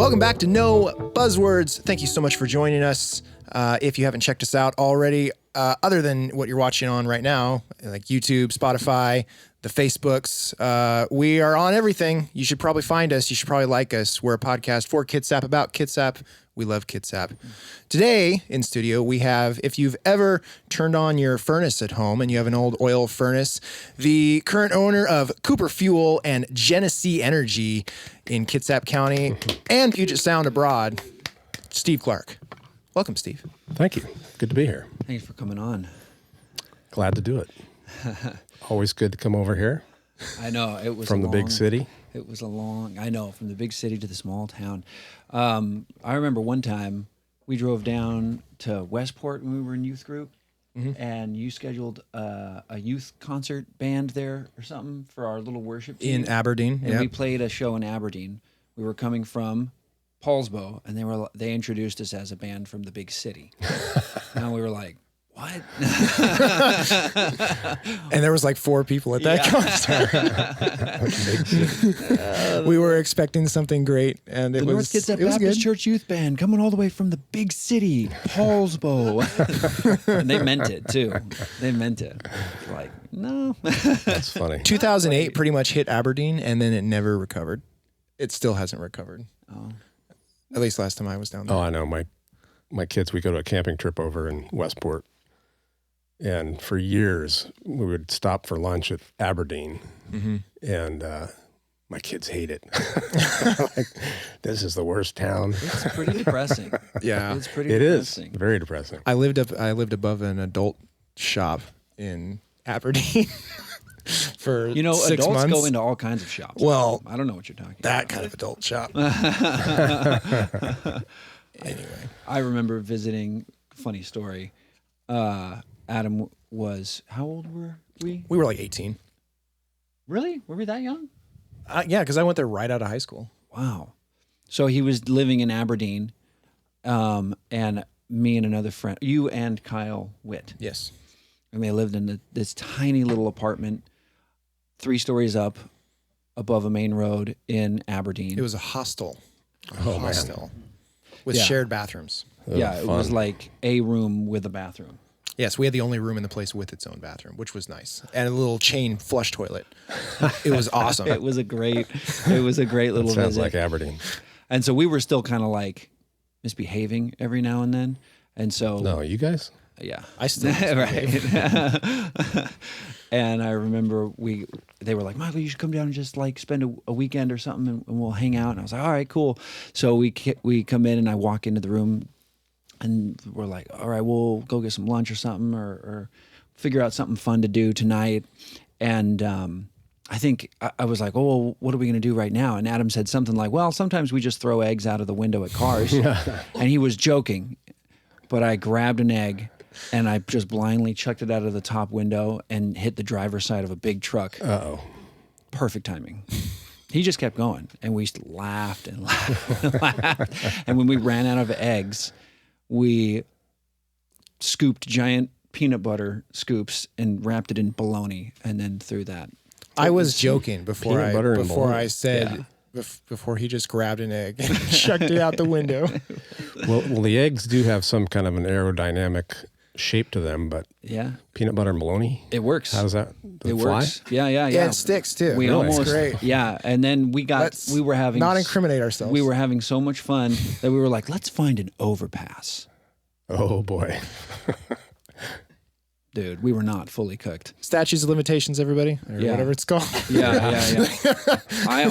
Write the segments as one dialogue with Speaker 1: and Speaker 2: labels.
Speaker 1: Welcome back to No Buzzwords. Thank you so much for joining us. If you haven't checked us out already, other than what you're watching on right now, like YouTube, Spotify, the Facebooks, we are on everything. You should probably find us. You should probably like us. We're a podcast for Kitsap, about Kitsap. We love Kitsap. Today in studio, we have, if you've ever turned on your furnace at home and you have an old oil furnace, the current owner of Cooper Fuel and Genesee Energy in Kitsap County and Puget Sound abroad, Steve Clark. Welcome, Steve.
Speaker 2: Thank you. Good to be here.
Speaker 3: Thanks for coming on.
Speaker 2: Glad to do it. Always good to come over here.
Speaker 3: I know it was
Speaker 2: from the big city.
Speaker 3: It was from the big city to the small town. I remember one time we drove down to Westport when we were in youth group, and you scheduled a youth concert band there or something for our little worship team.
Speaker 1: In Aberdeen.
Speaker 3: And we played a show in Aberdeen. We were coming from Paulsbo, and they introduced us as a band from the big city. And we were like, what?
Speaker 1: And there was like 4 people at that concert. We were expecting something great, and it was
Speaker 3: North Kitsap
Speaker 1: it was
Speaker 3: Baptist
Speaker 1: good.
Speaker 3: Church Youth Band coming all the way from the big city, Paulsbo. And they meant it too. They meant it. Like, no.
Speaker 2: That's funny.
Speaker 1: 2008 pretty much hit Aberdeen, and then it never recovered. It still hasn't recovered.
Speaker 3: Oh.
Speaker 1: At least last time I was down there.
Speaker 2: Oh, I know. My kids, we go to a camping trip over in Westport. And for years, we would stop for lunch at Aberdeen. And my kids hate it. Like, this is the worst town.
Speaker 3: It's pretty depressing.
Speaker 1: Yeah.
Speaker 3: It's pretty
Speaker 2: It
Speaker 3: depressing.
Speaker 2: is very depressing.
Speaker 1: I lived above an adult shop in Aberdeen for 6
Speaker 3: adults
Speaker 1: months.
Speaker 3: go into all kinds of shops.
Speaker 1: Well,
Speaker 3: I don't know what you're talking
Speaker 1: that
Speaker 3: about.
Speaker 1: kind of adult shop. Anyway,
Speaker 3: I remember visiting, funny story. Adam was, how old were we?
Speaker 1: we were like 18.
Speaker 3: Really? Were we that young?
Speaker 1: Yeah, because I went there right out of high school.
Speaker 3: Wow. So he was living in Aberdeen, and me and another friend, you and Kyle Witt.
Speaker 1: Yes.
Speaker 3: And they lived in this tiny little apartment, 3 stories up above a main road in Aberdeen.
Speaker 1: It was a hostel.
Speaker 2: Oh, man.
Speaker 1: With
Speaker 3: Yeah.
Speaker 1: shared bathrooms.
Speaker 3: Yeah, it was
Speaker 2: fun.
Speaker 3: like a room with a bathroom.
Speaker 1: Yes, we had the only room in the place with its own bathroom, which was nice, and a little chain flush toilet. It was awesome.
Speaker 3: It was a great little
Speaker 2: Sounds
Speaker 3: visit.
Speaker 2: like Aberdeen.
Speaker 3: And so we were still kind of like misbehaving every now and then. And so
Speaker 2: No, you guys?
Speaker 3: yeah.
Speaker 1: I still
Speaker 3: right. And I remember they were like, Michael, you should come down and just like spend a weekend or something, and we'll hang out. And I was like, all right, cool. So we come in, and I walk into the room, and we're like, all right, we'll go get some lunch or something, or figure out something fun to do tonight. And I think I was like, oh, well, what are we going to do right now? And Adam said something like, well, sometimes we just throw eggs out of the window at cars. And he was joking, but I grabbed an egg, and I just blindly chucked it out of the top window and hit the driver's side of a big truck.
Speaker 2: Uh-oh.
Speaker 3: Perfect timing. He just kept going, and we laughed and laughed and laughed. And when we ran out of eggs, we scooped giant peanut butter scoops and wrapped it in bologna, and then threw that.
Speaker 1: I was joking before
Speaker 2: Peanut butter and bologna.
Speaker 1: I said before he just grabbed an egg and chucked it out the window.
Speaker 2: Well, the eggs do have some kind of an aerodynamic shape to them, but
Speaker 3: Yeah,
Speaker 2: peanut butter and bologna?
Speaker 3: it works.
Speaker 2: How does that? Does
Speaker 3: It
Speaker 2: fly?
Speaker 3: works. Yeah.
Speaker 1: Yeah, it sticks too.
Speaker 3: We
Speaker 1: Really?
Speaker 3: almost,
Speaker 1: It's great.
Speaker 3: yeah. And then we were having
Speaker 1: not incriminate ourselves.
Speaker 3: We were having so much fun that we were like, let's find an overpass.
Speaker 2: Oh, boy.
Speaker 3: Dude, we were not fully cooked.
Speaker 1: Statutes of limitations, everybody, or
Speaker 3: Yeah.
Speaker 1: whatever it's called.
Speaker 3: Yeah. I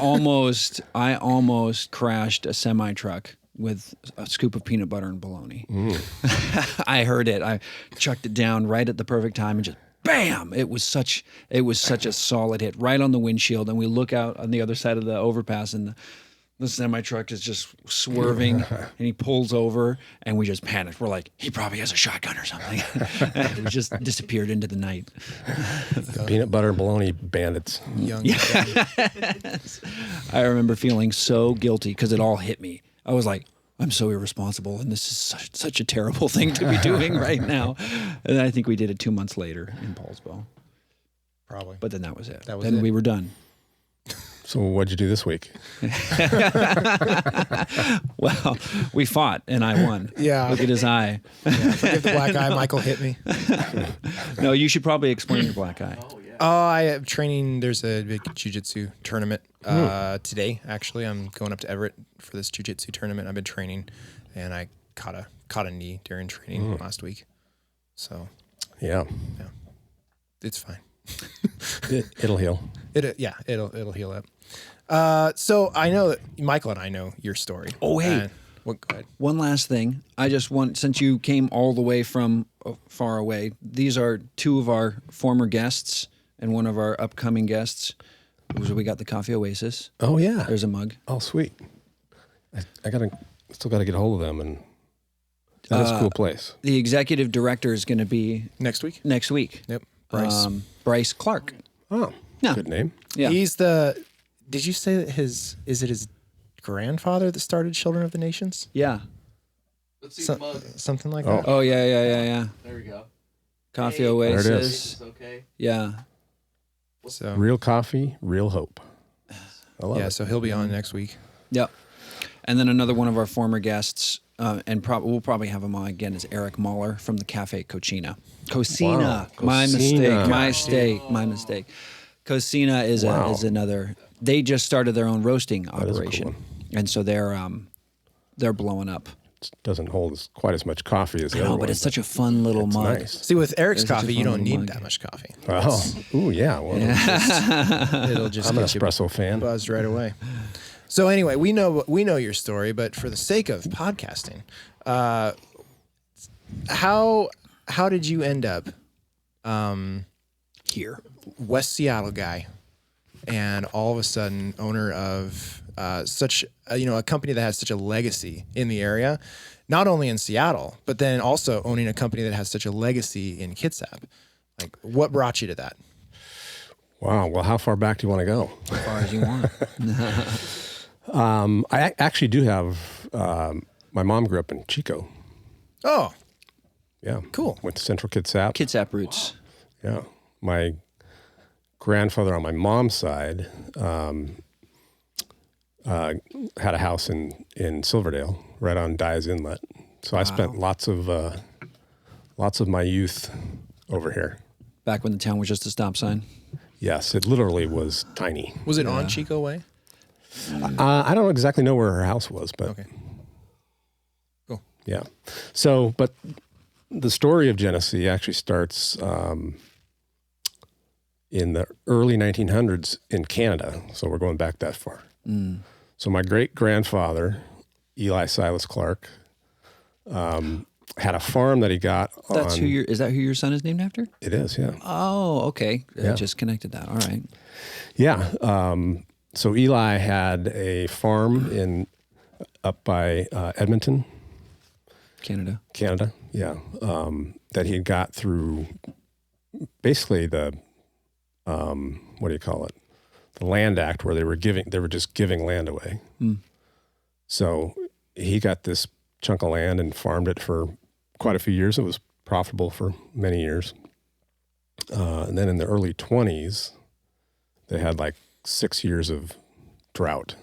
Speaker 3: almost crashed a semi truck with a scoop of peanut butter and bologna. I heard it. I chucked it down right at the perfect time and just bam! It was such a solid hit right on the windshield. And we look out on the other side of the overpass, and the semi truck is just swerving, and he pulls over, and we just panicked. We're like, he probably has a shotgun or something. And we just disappeared into the night.
Speaker 2: Peanut butter and bologna bandits.
Speaker 1: Young.
Speaker 3: I remember feeling so guilty because it all hit me. I was like, I'm so irresponsible, and this is such a terrible thing to be doing right now. And I think we did it 2 months later in Paulsbo.
Speaker 1: Probably.
Speaker 3: But then that was it.
Speaker 1: That was
Speaker 3: then
Speaker 1: it.
Speaker 3: we were done.
Speaker 2: So what'd you do this week?
Speaker 3: Well, we fought and I won.
Speaker 1: Yeah.
Speaker 3: Look at his eye.
Speaker 1: Forgive the black eye. Michael hit me.
Speaker 3: No, you should probably explain your black eye.
Speaker 1: Oh, I am training. There's a big jiu-jitsu tournament today. Actually, I'm going up to Everett for this jiu-jitsu tournament. I've been training, and I caught a knee during training last week. So,
Speaker 2: Yeah.
Speaker 1: it's fine.
Speaker 2: It'll heal.
Speaker 1: It'll heal up. So I know that Michael and I know your story.
Speaker 3: Oh, hey.
Speaker 1: Go ahead.
Speaker 3: One last thing. I just want, since you came all the way from far away, these are two of our former guests and one of our upcoming guests. We got the Coffee Oasis.
Speaker 2: Oh yeah.
Speaker 3: There's a mug.
Speaker 2: Oh sweet. I still gotta get a hold of them, and that is a cool place.
Speaker 3: The executive director is going to be
Speaker 1: Next week?
Speaker 3: next week.
Speaker 1: Yep. Bryce.
Speaker 3: Bryce Clark.
Speaker 2: Oh,
Speaker 3: Yeah.
Speaker 2: good name.
Speaker 3: Yeah.
Speaker 1: He's did you say that is it his grandfather that started Children of the Nations?
Speaker 3: Yeah.
Speaker 4: Let's see the mug.
Speaker 1: Something like
Speaker 2: Oh.
Speaker 1: that?
Speaker 3: Oh, yeah.
Speaker 4: There we go.
Speaker 3: Coffee
Speaker 4: Hey,
Speaker 3: Oasis.
Speaker 2: There it is.
Speaker 4: It's okay.
Speaker 3: Yeah.
Speaker 1: So,
Speaker 2: Real coffee, real hope. I love
Speaker 1: yeah,
Speaker 2: it.
Speaker 1: so he'll be on next week.
Speaker 3: Yep. And then another one of our former guests, and we'll probably have him on again, is Eric Mahler from the Cafe Cocina. Cocina.
Speaker 2: Wow,
Speaker 3: My
Speaker 2: Cocina.
Speaker 3: My mistake. Cocina is
Speaker 2: Wow.
Speaker 3: is another. They just started their own roasting
Speaker 2: is a cool
Speaker 3: operation,
Speaker 2: one.
Speaker 3: and so they're blowing up.
Speaker 2: It doesn't hold quite as much coffee as the
Speaker 3: No,
Speaker 2: other
Speaker 3: but
Speaker 2: one,
Speaker 3: it's such a fun little
Speaker 2: it's
Speaker 3: mug.
Speaker 2: nice.
Speaker 1: See, with Eric's
Speaker 3: It's such a
Speaker 1: coffee, you
Speaker 3: fun
Speaker 1: don't
Speaker 3: little
Speaker 1: need
Speaker 3: mug.
Speaker 1: that much coffee.
Speaker 2: Oh, ooh, yeah. Well,
Speaker 1: It'll just
Speaker 2: I'm an
Speaker 1: get you
Speaker 2: espresso fan.
Speaker 1: buzzed right away. So anyway, we know your story, but for the sake of podcasting, how did you end up
Speaker 3: Here.
Speaker 1: West Seattle guy, and all of a sudden owner of such a company that has such a legacy in the area, not only in Seattle, but then also owning a company that has such a legacy in Kitsap? Like, what brought you to that?
Speaker 2: Wow. Well, how far back do you want to go?
Speaker 3: As far as you want.
Speaker 2: I actually do have. My mom grew up in Chico.
Speaker 1: Oh,
Speaker 2: Yeah.
Speaker 1: cool.
Speaker 2: Went to Central Kitsap.
Speaker 3: Kitsap roots.
Speaker 2: Yeah. My grandfather on my mom's side had a house in Silverdale, right on Dyes Inlet. So I spent lots of my youth over here.
Speaker 3: Back when the town was just a stop sign.
Speaker 2: Yes, it literally was tiny.
Speaker 1: Was it on Chico Way?
Speaker 2: I don't exactly know where her house was, but
Speaker 1: Okay. Cool.
Speaker 2: yeah. So, but the story of Genesee actually starts in the early 1900s in Canada. So we're going back that far. So my great-grandfather, Eli Silas Clark, had a farm that he got
Speaker 3: That's
Speaker 2: on...
Speaker 3: is that who your son is named after?
Speaker 2: It is, yeah.
Speaker 3: Oh, okay. I
Speaker 2: Yeah.
Speaker 3: just connected that. All right.
Speaker 2: Yeah. So Eli had a farm up by Edmonton,
Speaker 3: Canada.
Speaker 2: Canada. Yeah. That he got through basically the what do you call it? The Land Act, where they were just giving land away. So he got this chunk of land and farmed it for quite a few years. It was profitable for many years. And then in the early 20s, they had like 6 years of drought.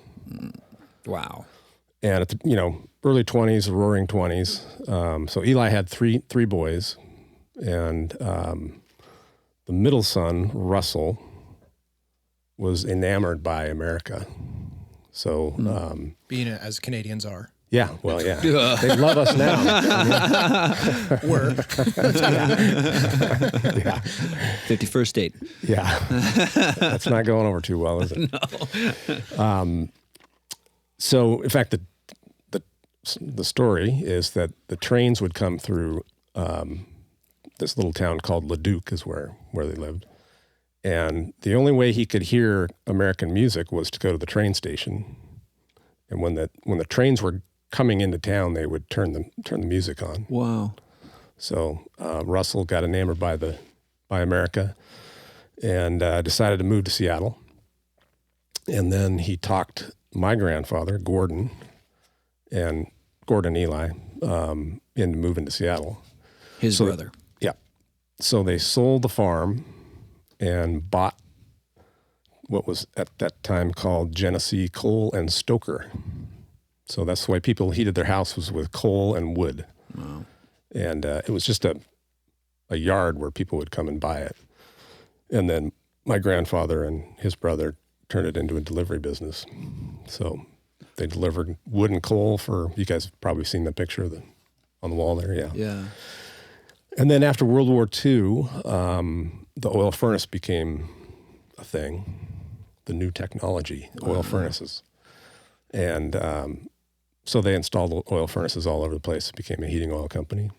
Speaker 3: Wow.
Speaker 2: And at the, early 20s, the roaring 20s. So Eli had three boys, and the middle son, Russell, was enamored by America. So,
Speaker 1: Being as Canadians are.
Speaker 2: yeah, well, yeah. They love us now.
Speaker 1: Were.
Speaker 3: 51st date.
Speaker 2: Yeah. That's not going over too well, is it? No. So, in fact, the story is that the trains would come through this little town called Leduc is where they lived. And the only way he could hear American music was to go to the train station. And when the trains were coming into town, they would turn the music on.
Speaker 3: Wow.
Speaker 2: So Russell got enamored by America and decided to move to Seattle. And then he talked my grandfather, Gordon Eli, into moving to Seattle.
Speaker 3: His brother.
Speaker 2: Yeah. So they sold the farm and bought what was at that time called Genesee Coal and Stoker. So that's the way people heated their house, was with coal and wood.
Speaker 3: Wow.
Speaker 2: And it was just a yard where people would come and buy it. And then my grandfather and his brother turned it into a delivery business. So they delivered wood and coal for, you guys have probably seen the picture on the wall there, yeah.
Speaker 3: Yeah.
Speaker 2: And then after World War II, the oil furnace became a thing, the new technology, oil furnaces. And so they installed oil furnaces all over the place. It became a heating oil company.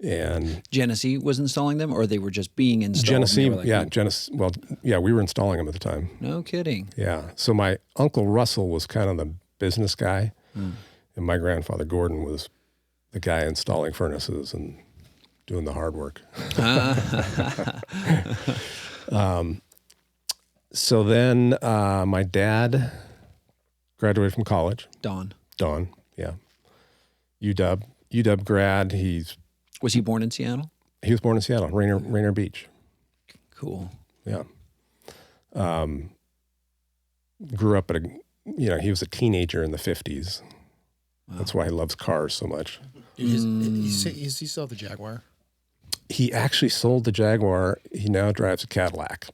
Speaker 2: And
Speaker 3: Genesee was installing them, or they were just being installed?
Speaker 2: Genesee,
Speaker 3: and they were like,
Speaker 2: Genesee. Well, yeah, we were installing them at the time.
Speaker 3: No kidding.
Speaker 2: Yeah. So my Uncle Russell was kind of the business guy, and my grandfather Gordon was the guy installing furnaces and doing the hard work. So then my dad graduated from college.
Speaker 3: Don.
Speaker 2: Yeah. UW grad.
Speaker 3: Was he born in Seattle?
Speaker 2: He was born in Seattle, Rainier Beach.
Speaker 3: Cool.
Speaker 2: Yeah. Grew up he was a teenager in the 50s. Wow. That's why he loves cars so much.
Speaker 1: Is he still the Jaguar?
Speaker 2: He actually sold the Jaguar. He now drives a Cadillac.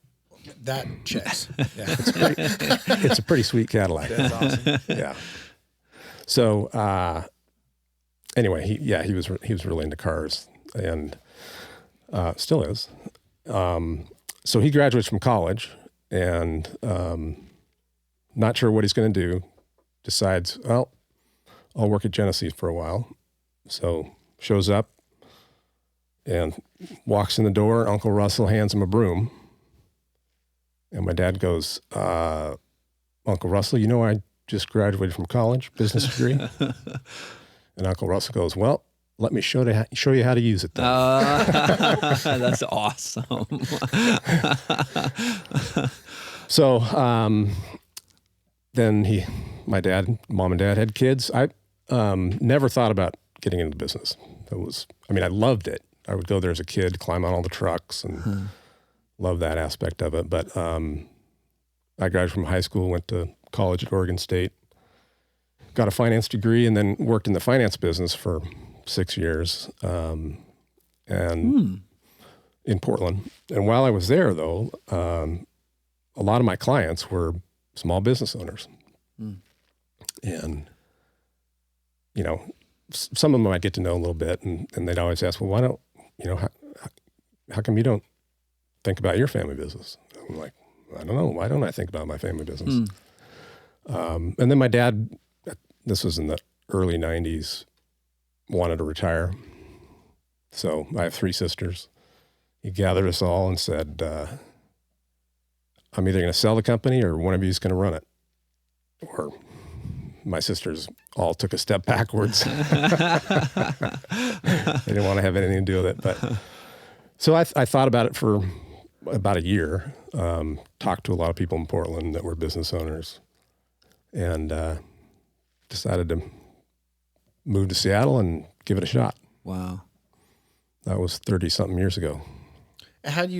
Speaker 1: That checks. Yeah.
Speaker 2: It's a pretty sweet Cadillac.
Speaker 1: That's awesome.
Speaker 2: Yeah. So anyway, he was really into cars, and still is. So he graduates from college, and not sure what he's going to do. Decides, well, I'll work at Genesee for a while. So shows up and walks in the door. Uncle Russell hands him a broom. And my dad goes, Uncle Russell, I just graduated from college, business degree. And Uncle Russell goes, well, let me show you how to use it then.
Speaker 3: That's awesome.
Speaker 2: So then mom and dad had kids. I never thought about getting into business. I loved it. I would go there as a kid, climb on all the trucks, and love that aspect of it. But I graduated from high school, went to college at Oregon State, got a finance degree, and then worked in the finance business for 6 years in Portland. And while I was there, though, a lot of my clients were small business owners. And, some of them I get to know a little bit, and they'd always ask, well, why don't, how come you don't think about your family business? I'm like, I don't know. Why don't I think about my family business? And then my dad, this was in the early 90s, wanted to retire. So I have 3 sisters. He gathered us all and said, I'm either going to sell the company or one of you is going to run it. Or my sisters all took a step backwards. They didn't want to have anything to do with it. But so I thought about it for about a year, talked to a lot of people in Portland that were business owners, and decided to move to Seattle and give it a shot.
Speaker 3: Wow.
Speaker 2: That was 30-something years ago.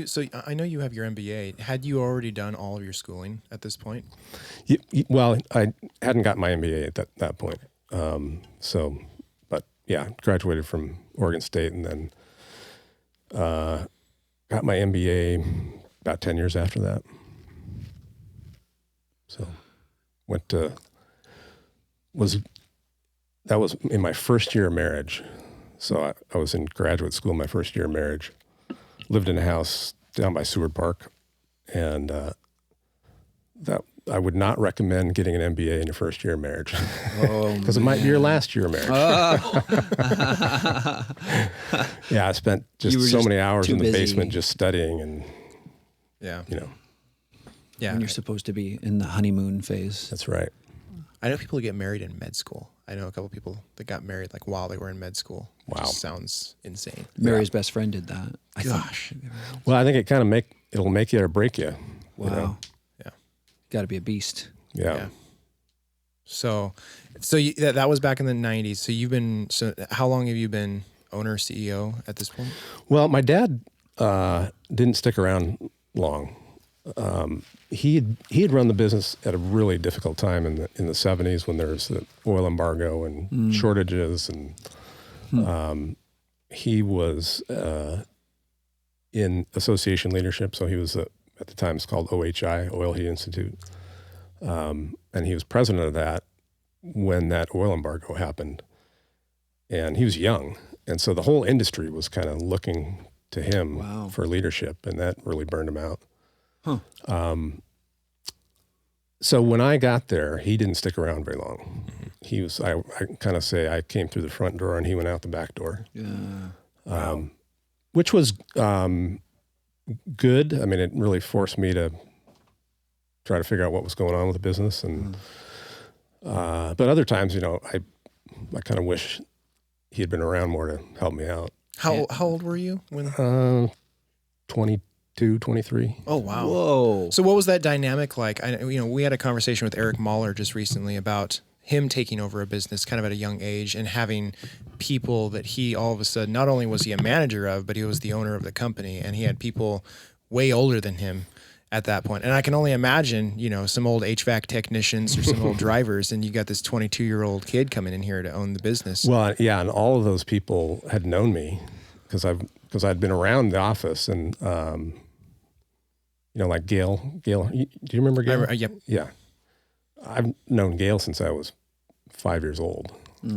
Speaker 1: So I know you have your MBA. Had you already done all of your schooling at this point?
Speaker 2: Well, I hadn't got my MBA at that point. But yeah, graduated from Oregon State and then got my MBA about 10 years after that. So that was in my first year of marriage. So I was in graduate school my first year of marriage. Lived in a house down by Seward Park, and that I would not recommend getting an MBA in your first year of marriage, because it might be your last year of marriage. Yeah, I spent just so many hours in the basement just studying, and
Speaker 1: yeah,
Speaker 3: when you're supposed to be in the honeymoon phase.
Speaker 2: That's right.
Speaker 1: I know people who get married in med school. I know a couple people that got married like while they were in med school.
Speaker 2: Wow,
Speaker 1: which sounds insane.
Speaker 3: Mary's best friend did that.
Speaker 1: Gosh.
Speaker 2: Well, I think it kind of it'll make you or break you.
Speaker 3: Wow.
Speaker 1: Yeah.
Speaker 3: Got to be a beast.
Speaker 2: Yeah.
Speaker 1: So that was back in the 90s. So how long have you been owner, CEO at this point?
Speaker 2: Well, my dad didn't stick around long. he had run the business at a really difficult time in the 70s when there was the oil embargo and shortages, and he was in association leadership. So he was at the time it's called OHI, Oil Heat Institute, and he was president of that when that oil embargo happened. And he was young, and so the whole industry was kind of looking to him for leadership, and that really burned him out. Huh. So when I got there, he didn't stick around very long. He was, I kind of say, I came through the front door and he went out the back door. Yeah. Which was good. I mean, it really forced me to try to figure out what was going on with the business. And but other times, you know, I kind of wish he had been around more to help me out.
Speaker 1: How old were you when?
Speaker 2: 22, 23.
Speaker 1: Oh, wow.
Speaker 3: Whoa.
Speaker 1: So what was that dynamic like? We had a conversation with Eric Mahler just recently about him taking over a business kind of at a young age and having people that he all of a sudden, not only was he a manager of, but he was the owner of the company, and he had people way older than him at that point. And I can only imagine, you know, some old HVAC technicians or some old drivers, and you got this 22-year-old kid coming in here to own the business.
Speaker 2: Well, yeah, and all of those people had known me because I'd been around the office, and you know, like Gail. Do you remember Gail?
Speaker 1: Yep.
Speaker 2: Yeah, I've known Gail since I was 5 years old.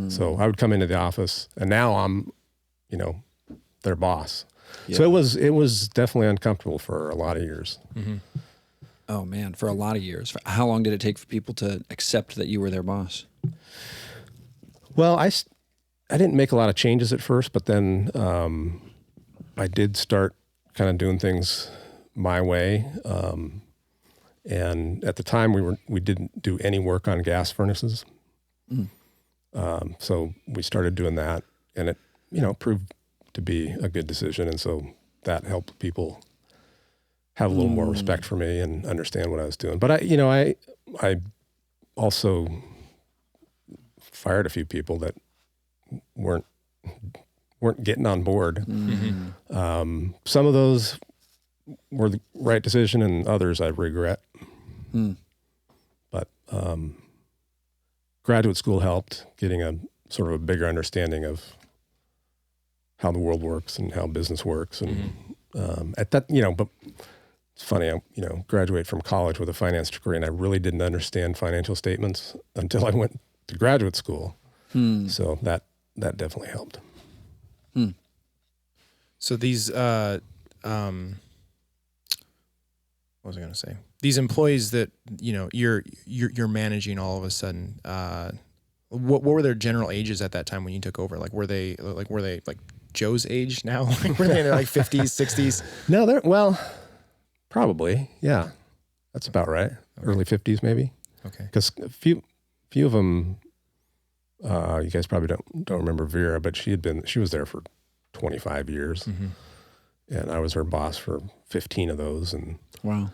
Speaker 2: So I would come into the office, and now I'm, you know, their boss. Yeah. So it was definitely uncomfortable for a lot of years.
Speaker 3: Mm-hmm. Oh man, for a lot of years. How long did it take for people to accept that you were their boss?
Speaker 2: Well, I didn't make a lot of changes at first, but then I did start kind of doing things my way. And at the time, we didn't do any work on gas furnaces. So we started doing that, and it, you know, proved to be a good decision. And so that helped people have a little more respect for me and understand what I was doing. But I also fired a few people that weren't getting on board. Mm-hmm. Some of those were the right decision, and others I regret. But graduate school helped, getting a sort of a bigger understanding of how the world works and how business works. And at that, you know, but it's funny, I, you know, graduate from college with a finance degree, and I really didn't understand financial statements until I went to graduate school. So that definitely helped.
Speaker 1: So these, what was I going to say? These employees that, you know, you're managing all of a sudden, what were their general ages at that time when you took over? Like, were they like Joe's age now? Like, were they in their like 50s, 60s?
Speaker 2: No, probably. Yeah. That's about right. Okay. Early 50s maybe.
Speaker 1: Okay.
Speaker 2: Because a few of them, you guys probably don't remember Vera, but she was there for 25 years. Mm-hmm. And I was her boss for 15 of those. And
Speaker 3: wow.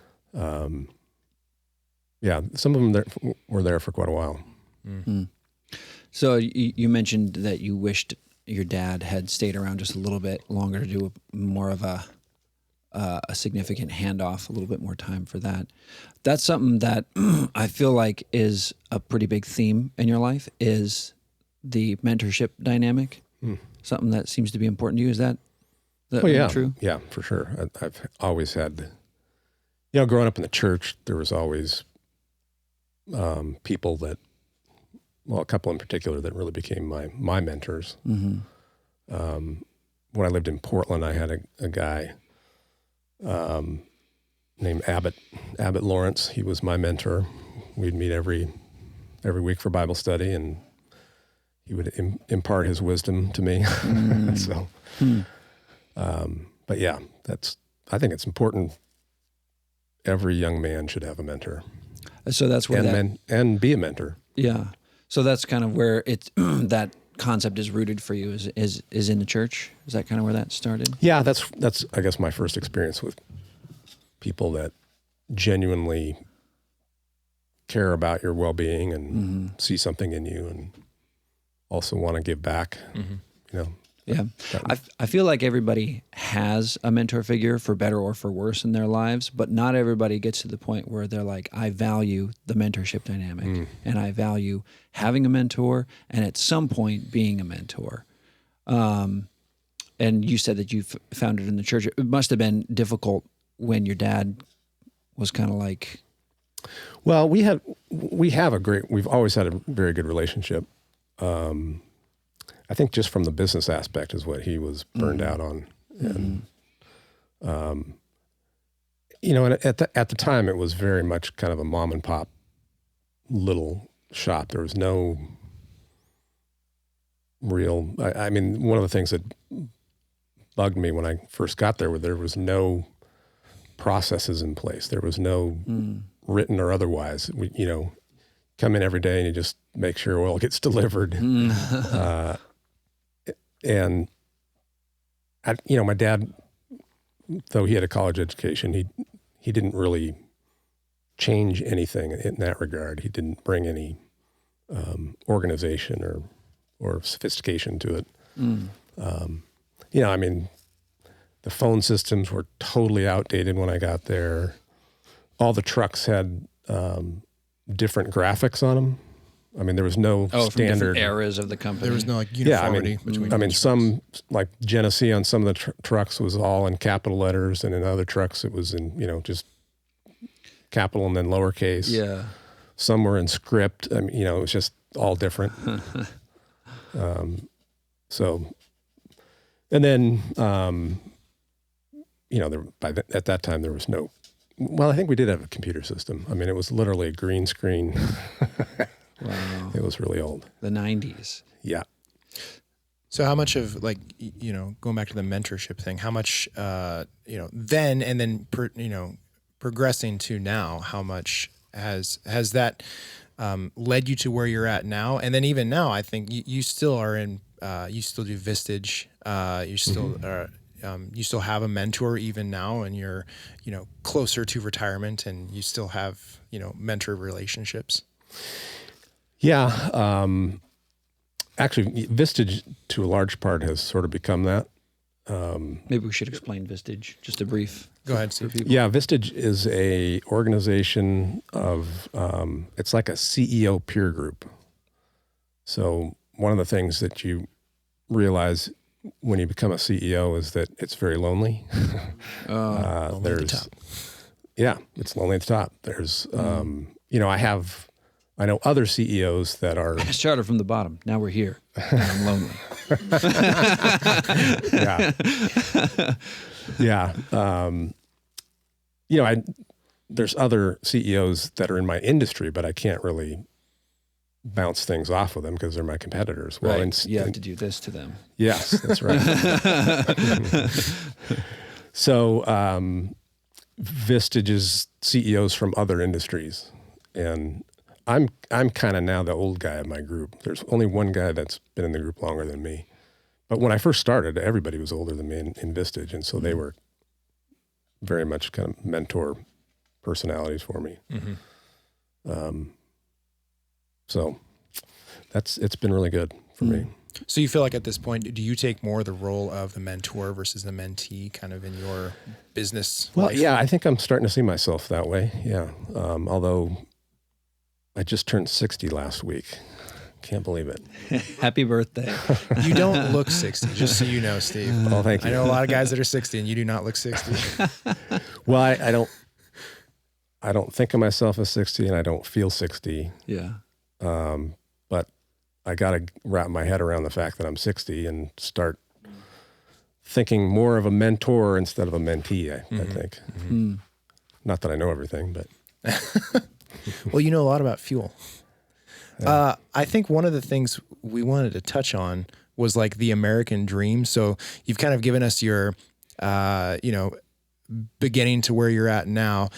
Speaker 2: Yeah, some of them were there for quite a while.
Speaker 3: Mm-hmm. So you mentioned that you wished your dad had stayed around just a little bit longer to do more of a significant handoff, a little bit more time for that. That's something that I feel like is a pretty big theme in your life, is the mentorship dynamic. Something that seems to be important to you. Is that true?
Speaker 2: Yeah, for sure. I've always had, you know, growing up in the church, there was always people that, well, a couple in particular that really became my mentors. Mm-hmm. When I lived in Portland, I had a guy named Abbott Lawrence. He was my mentor. We'd meet every week for Bible study, and he would impart his wisdom to me. So, but yeah, I think it's important. Every young man should have a mentor.
Speaker 3: So that's where
Speaker 2: and be a mentor.
Speaker 3: Yeah. So that's kind of where it's that concept is rooted for you. Is in the church. Is that kind of where that started?
Speaker 2: Yeah, that's I guess my first experience with people that genuinely care about your well-being and see something in you, and also want to give back. You know,
Speaker 3: Yeah. I feel like everybody has a mentor figure for better or for worse in their lives, but not everybody gets to the point where they're like, I value the mentorship dynamic and I value having a mentor and at some point being a mentor. And you said that you found it in the church. It must have been difficult when your dad was kind of like...
Speaker 2: Well, we've always had a very good relationship. I think just from the business aspect is what he was burned out on. And, you know, and at the time it was very much kind of a mom and pop little shop. There was no real, I mean, one of the things that bugged me when I first got there was no processes in place. There was no written or otherwise. We, you know, come in every day and you just make sure oil gets delivered. And you know, my dad, though he had a college education, he didn't really change anything in that regard. He didn't bring any organization or sophistication to it. You know, I mean, the phone systems were totally outdated when I got there. All the trucks had different graphics on them. I mean, there was no
Speaker 3: from
Speaker 2: standard
Speaker 3: different eras of the company.
Speaker 1: There was no like uniformity between.
Speaker 2: I mean, some like Genesee on some of the trucks was all in capital letters, and in other trucks it was in, you know, just capital and then lowercase.
Speaker 3: Yeah.
Speaker 2: Some were in script. I mean, you know, it was just all different. So, and then, you know, at that time there was no. Well, I think we did have a computer system. I mean, it was literally a green screen.
Speaker 3: Wow.
Speaker 2: It was really old.
Speaker 3: The 90s.
Speaker 2: Yeah.
Speaker 1: So how much of, like, you know, going back to the mentorship thing, how much, you know, then and then, you know, progressing to now, how much has that led you to where you're at now? And then even now, I think you still are in, you still do Vistage, you still are, you still have a mentor even now, and you're, you know, closer to retirement, and you still have, you know, mentor relationships.
Speaker 2: Yeah. Actually, Vistage to a large part has sort of become that.
Speaker 3: Maybe we should explain Vistage, just a brief.
Speaker 1: Go ahead, Steve.
Speaker 2: Yeah, Vistage is a organization of, it's like a CEO peer group. So one of the things that you realize when you become a CEO is that it's very lonely.
Speaker 1: Lonely at the top.
Speaker 2: Yeah, it's lonely at the top. There's, you know, I know other CEOs that are...
Speaker 3: I started from the bottom. Now we're here. And I'm lonely.
Speaker 2: Yeah. You know, there's other CEOs that are in my industry, but I can't really bounce things off with them because they're my competitors. Well,
Speaker 3: right. You have to do this to them.
Speaker 2: Yes, that's right. So, Vistage's CEOs from other industries, and I'm kind of now the old guy of my group. There's only one guy that's been in the group longer than me. But when I first started, everybody was older than me in Vistage, and so they were very much kind of mentor personalities for me. So it's been really good for me.
Speaker 1: So you feel like at this point, do you take more the role of the mentor versus the mentee kind of in your business
Speaker 2: Well,
Speaker 1: life?
Speaker 2: yeah, I think I'm starting to see myself that way, yeah. Although I just turned 60 last week. Can't believe it.
Speaker 3: Happy birthday.
Speaker 1: You don't look 60, just so you know, Steve.
Speaker 2: Oh, thank you.
Speaker 1: I know a lot of guys that are 60 and you do not look 60.
Speaker 2: Well, I don't think of myself as 60 and I don't feel 60.
Speaker 3: Yeah.
Speaker 2: But I got to wrap my head around the fact that I'm 60 and start thinking more of a mentor instead of a mentee, I think. Not that I know everything, but.
Speaker 1: Well, you know a lot about fuel. I think one of the things we wanted to touch on was like the American dream. So you've kind of given us your, you know, beginning to where you're at now.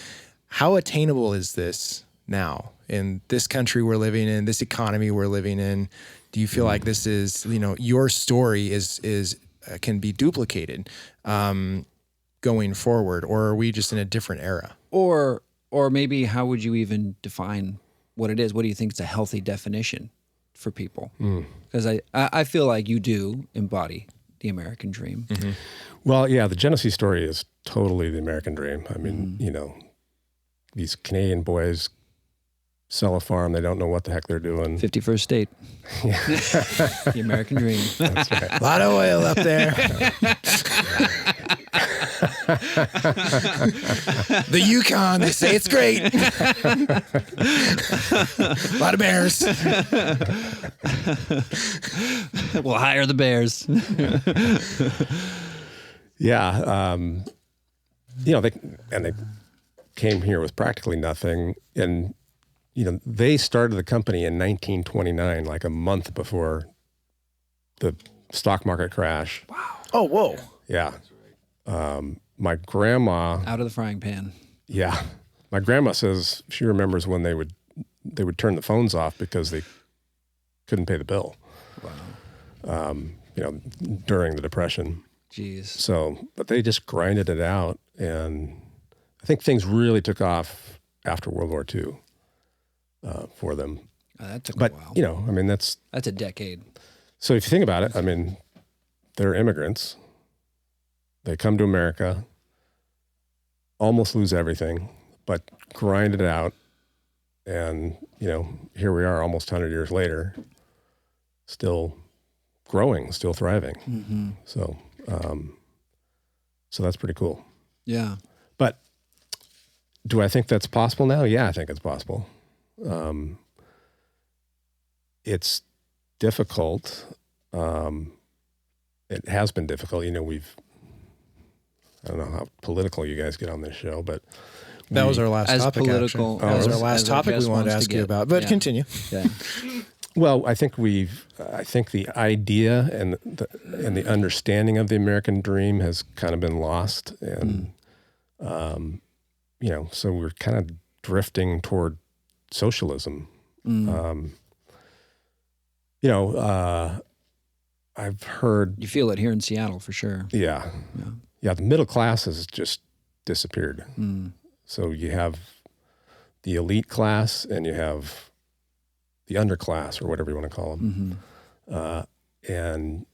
Speaker 1: How attainable is this now in this country we're living in, this economy we're living in? Do you feel like this is, you know, your story is can be duplicated going forward, or are we just in a different era?
Speaker 3: Or maybe how would you even define what it is? What do you think is a healthy definition for people? Because I feel like you do embody the American dream.
Speaker 1: Mm-hmm.
Speaker 2: Well, yeah, the Genesee story is totally the American dream. I mean, you know, these Canadian boys sell a farm. They don't know what the heck they're doing.
Speaker 3: 51st state. The American dream.
Speaker 2: That's right.
Speaker 1: A lot of oil up there. The Yukon, they say it's great. A lot of bears.
Speaker 3: We'll hire the bears.
Speaker 2: Yeah. You know, they came here with practically nothing. And, you know, they started the company in 1929, like a month before the stock market crash.
Speaker 3: Wow.
Speaker 1: Oh, whoa.
Speaker 2: Yeah. My grandma,
Speaker 3: Out of the frying pan.
Speaker 2: yeah, my grandma says she remembers when they would turn the phones off because they couldn't pay the bill.
Speaker 3: Wow.
Speaker 2: You know, during the Depression.
Speaker 3: Jeez.
Speaker 2: So, but they just grinded it out, and I think things really took off after World War II for them.
Speaker 3: That took
Speaker 2: But
Speaker 3: a while.
Speaker 2: you know, I mean, that's
Speaker 3: That's a decade.
Speaker 2: so. If you think about it, I mean, they're immigrants. They come to America, almost lose everything, but grind it out, and you know, here we are, almost 100 years later, still growing, still thriving.
Speaker 3: Mm-hmm.
Speaker 2: So, so that's pretty cool.
Speaker 3: Yeah.
Speaker 2: But do I think that's possible now? Yeah, I think it's possible. It's difficult. It has been difficult. You know, I don't know how political you guys get on this show, but
Speaker 1: That was our last
Speaker 3: As
Speaker 1: topic.
Speaker 3: political
Speaker 1: Actually. That was our
Speaker 3: as
Speaker 1: last
Speaker 3: our
Speaker 1: topic we
Speaker 3: guest
Speaker 1: wanted to
Speaker 3: wants
Speaker 1: ask
Speaker 3: to
Speaker 1: you
Speaker 3: get.
Speaker 1: about. But
Speaker 3: Yeah.
Speaker 1: continue.
Speaker 3: Yeah.
Speaker 2: well, I think the idea and the understanding of the American dream has kind of been lost, and you know, so we're kind of drifting toward socialism. You know, I've heard,
Speaker 3: You feel it here in Seattle for sure.
Speaker 2: yeah, the middle class has just disappeared. So you have the elite class and you have the underclass, or whatever you want to call them. And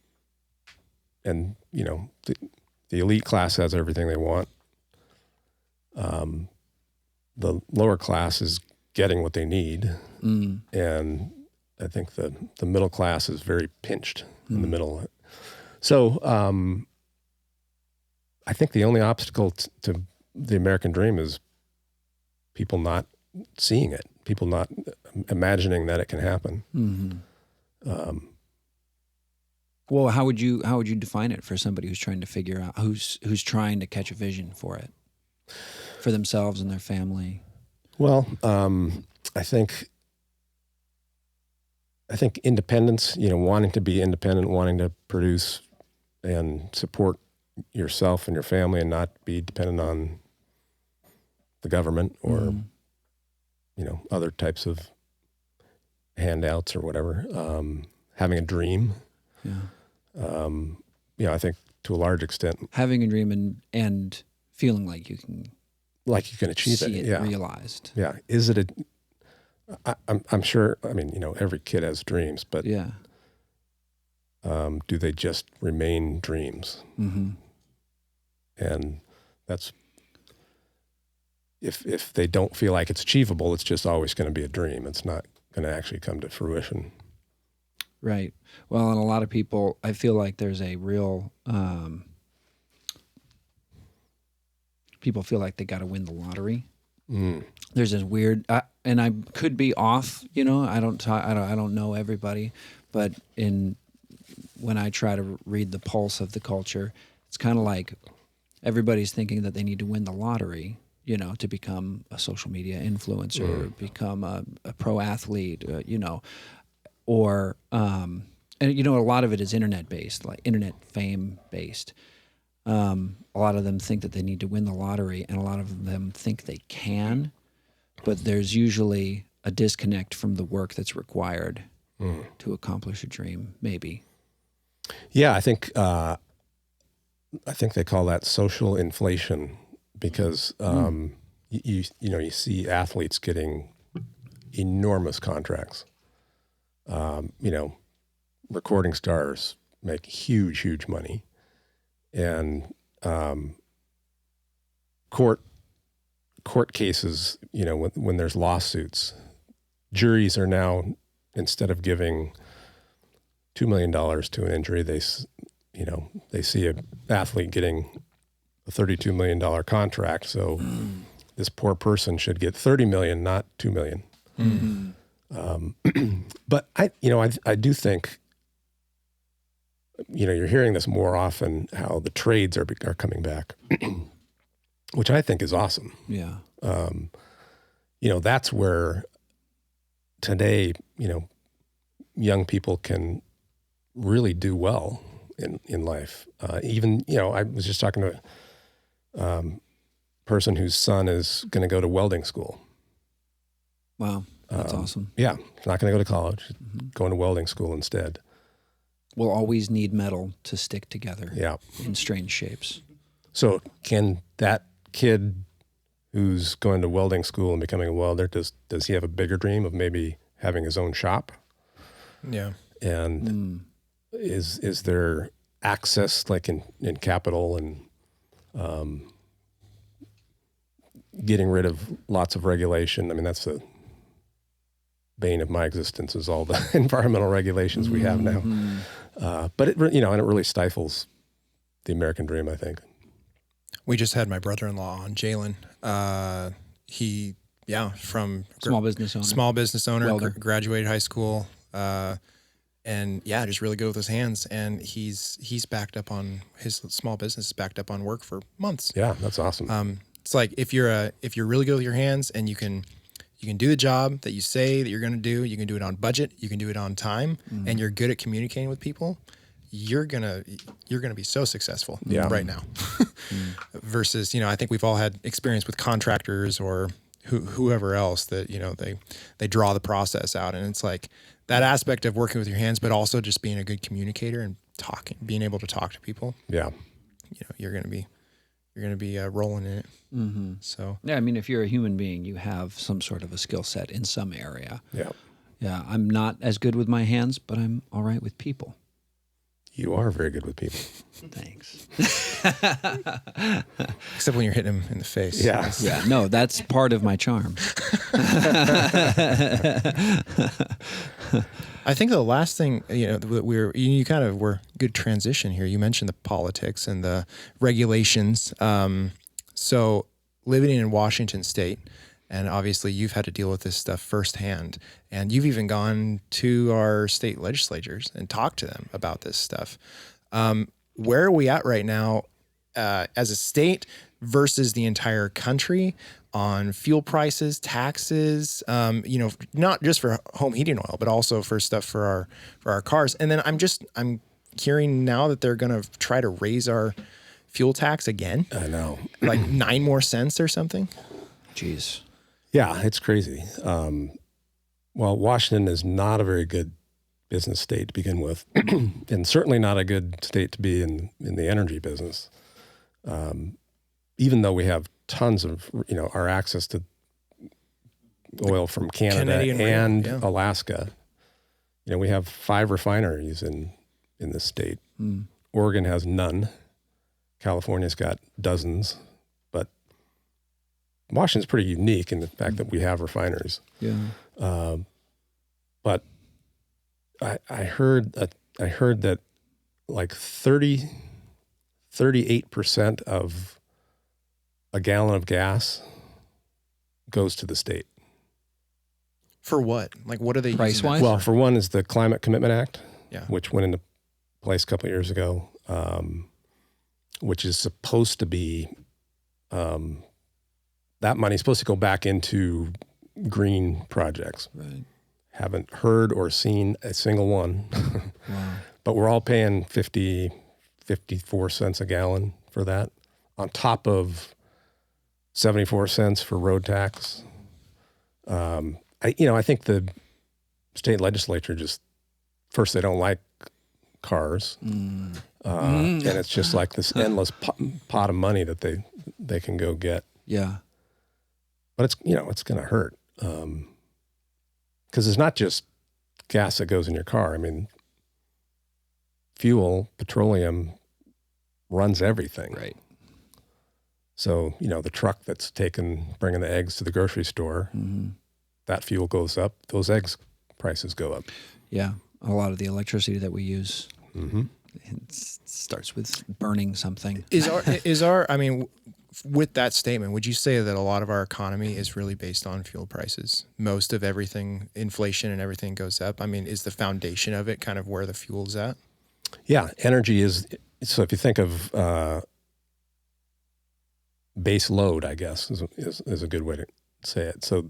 Speaker 2: you know, the elite class has everything they want. The lower class is getting what they need. And I think the middle class is very pinched in the middle. So I think the only obstacle to the American dream is people not seeing it, people not imagining that it can happen.
Speaker 3: Well, how would you define it for somebody who's trying to figure out who's trying to catch a vision for it, for themselves and their family?
Speaker 2: Well, I think independence, you know, wanting to be independent, wanting to produce and support yourself and your family and not be dependent on the government or, you know, other types of handouts or whatever. Having a dream.
Speaker 3: Yeah.
Speaker 2: You know, I think to a large extent,
Speaker 3: Having a dream and feeling like you can
Speaker 2: achieve
Speaker 3: see
Speaker 2: it.
Speaker 3: it
Speaker 2: Yeah.
Speaker 3: realized.
Speaker 2: Yeah. Is it I'm sure, I mean, you know, every kid has dreams, but
Speaker 3: Yeah.
Speaker 2: do they just remain dreams? And that's, if they don't feel like it's achievable, it's just always going to be a dream. It's not going to actually come to fruition.
Speaker 3: Right. Well, and a lot of people, I feel like there's a real, people feel like they got to win the lottery. There's this weird, and I could be off, you know, I don't know everybody, but when I try to read the pulse of the culture, it's kind of like everybody's thinking that they need to win the lottery, you know, to become a social media influencer, become a pro athlete, you know, or, and you know, a lot of it is internet based, like internet fame based. A lot of them think that they need to win the lottery, and a lot of them think they can, but there's usually a disconnect from the work that's required to accomplish a dream, maybe.
Speaker 2: Yeah, I think they call that social inflation, because you know, you see athletes getting enormous contracts. You know, recording stars make huge money. And court cases, when there's lawsuits, juries are now, instead of giving $2 million to an injury, they see an athlete getting a $32 million contract. So this poor person should get $30 million, not $2 million. But I do think, you're hearing this more often, how the trades are coming back, which I think is awesome.
Speaker 3: Yeah.
Speaker 2: That's where today, young people can really do well in life. Even, I was just talking to a person whose son is going to go to welding school.
Speaker 3: Wow. That's awesome.
Speaker 2: Yeah. He's not going to go to college, going to welding school instead.
Speaker 3: We'll always need metal to stick together in strange shapes.
Speaker 2: So can that kid who's going to welding school and becoming a welder, does he have a bigger dream of maybe having his own shop?
Speaker 1: Yeah.
Speaker 2: And is there access, like in capital, and getting rid of lots of regulation? I mean, that's the bane of my existence, is all the environmental regulations we have now. But it really stifles the American dream, I think.
Speaker 1: We just had my brother-in-law on, Jalen. From
Speaker 3: Small business owner.
Speaker 1: owner,
Speaker 3: Welder.
Speaker 1: graduated high school, and just really good with his hands. And he's backed up on his small business, is backed up on work for months.
Speaker 2: Yeah, that's awesome.
Speaker 1: It's like if you're really good with your hands and you can do the job that you say that you're going to do, you can do it on budget, you can do it on time, and you're good at communicating with people, you're gonna be so successful right now. Versus, I think we've all had experience with contractors or whoever else that, they draw the process out, and it's like that aspect of working with your hands, but also just being a good communicator and being able to talk to people.
Speaker 2: Yeah.
Speaker 1: You're gonna be rolling in it. So
Speaker 3: Yeah, I mean, if you're a human being, you have some sort of a skill set in some area.
Speaker 2: Yeah.
Speaker 3: Yeah, I'm not as good with my hands, but I'm all right with people.
Speaker 2: You are very good with people.
Speaker 3: Thanks.
Speaker 1: except when you're hitting them in the face.
Speaker 2: Yeah.
Speaker 3: Yeah, no, that's part of my charm.
Speaker 1: I think the last thing, you kind of were good transition here. You mentioned the politics and the regulations. So living in Washington State, and obviously you've had to deal with this stuff firsthand, and you've even gone to our state legislatures and talked to them about this stuff. Where are we at right now as a state versus the entire country on fuel prices, taxes, not just for home heating oil, but also for stuff for our cars. And then I'm hearing now that they're going to try to raise our fuel tax again.
Speaker 2: I know.
Speaker 1: Like 9 more cents or something.
Speaker 3: Jeez.
Speaker 2: Yeah, it's crazy. Well, Washington is not a very good business state to begin with, and certainly not a good state to be in the energy business. Even though we have tons of, our access to oil from Canada
Speaker 1: Canadian
Speaker 2: and
Speaker 1: oil,
Speaker 2: Alaska. We have 5 refineries in this state. Oregon has none. California's got dozens, but Washington's pretty unique in the fact that we have refineries.
Speaker 3: Yeah.
Speaker 2: But I heard that like 38% of a gallon of gas goes to the state.
Speaker 1: For what? Like, what are they
Speaker 3: Price
Speaker 1: using that
Speaker 3: wise?
Speaker 2: Well, for one is the Climate Commitment Act,
Speaker 1: Yeah.
Speaker 2: which went into place a couple of years ago, which is supposed to be, that money is supposed to go back into green projects.
Speaker 3: Right.
Speaker 2: Haven't heard or seen a single one.
Speaker 3: Wow.
Speaker 2: But we're all paying 54 cents a gallon for that, on top of 74 cents for road tax. I think the state legislature first, they don't like cars. And it's just like this endless pot of money that they can go get.
Speaker 3: Yeah.
Speaker 2: But it's going to hurt. Because it's not just gas that goes in your car. I mean, fuel, petroleum, runs everything.
Speaker 3: Right.
Speaker 2: So, the truck that's bringing the eggs to the grocery store, that fuel goes up, those eggs prices go up.
Speaker 3: Yeah. A lot of the electricity that we use
Speaker 2: Mm-hmm.
Speaker 3: it starts with burning something.
Speaker 1: With that statement, would you say that a lot of our economy is really based on fuel prices? Most of everything, inflation and everything goes up. I mean, is the foundation of it kind of where the fuel's at?
Speaker 2: Yeah, energy is, so if you think of base load, I guess, is a good way to say it. So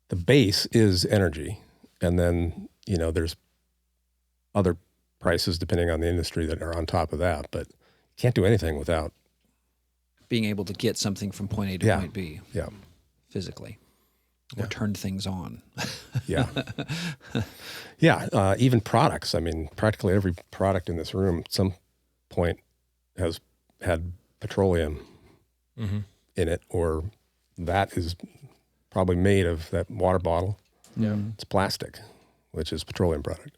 Speaker 2: the base is energy, and then, there's other prices depending on the industry that are on top of that, but you can't do anything without
Speaker 3: Being able to get something from point A to point B
Speaker 2: Yeah.
Speaker 3: physically or turn things on.
Speaker 2: Yeah. Yeah. Even products. I mean, practically every product in this room at some point has had petroleum in it, or that is probably made of that water bottle.
Speaker 1: Yeah.
Speaker 2: It's plastic, which is petroleum product.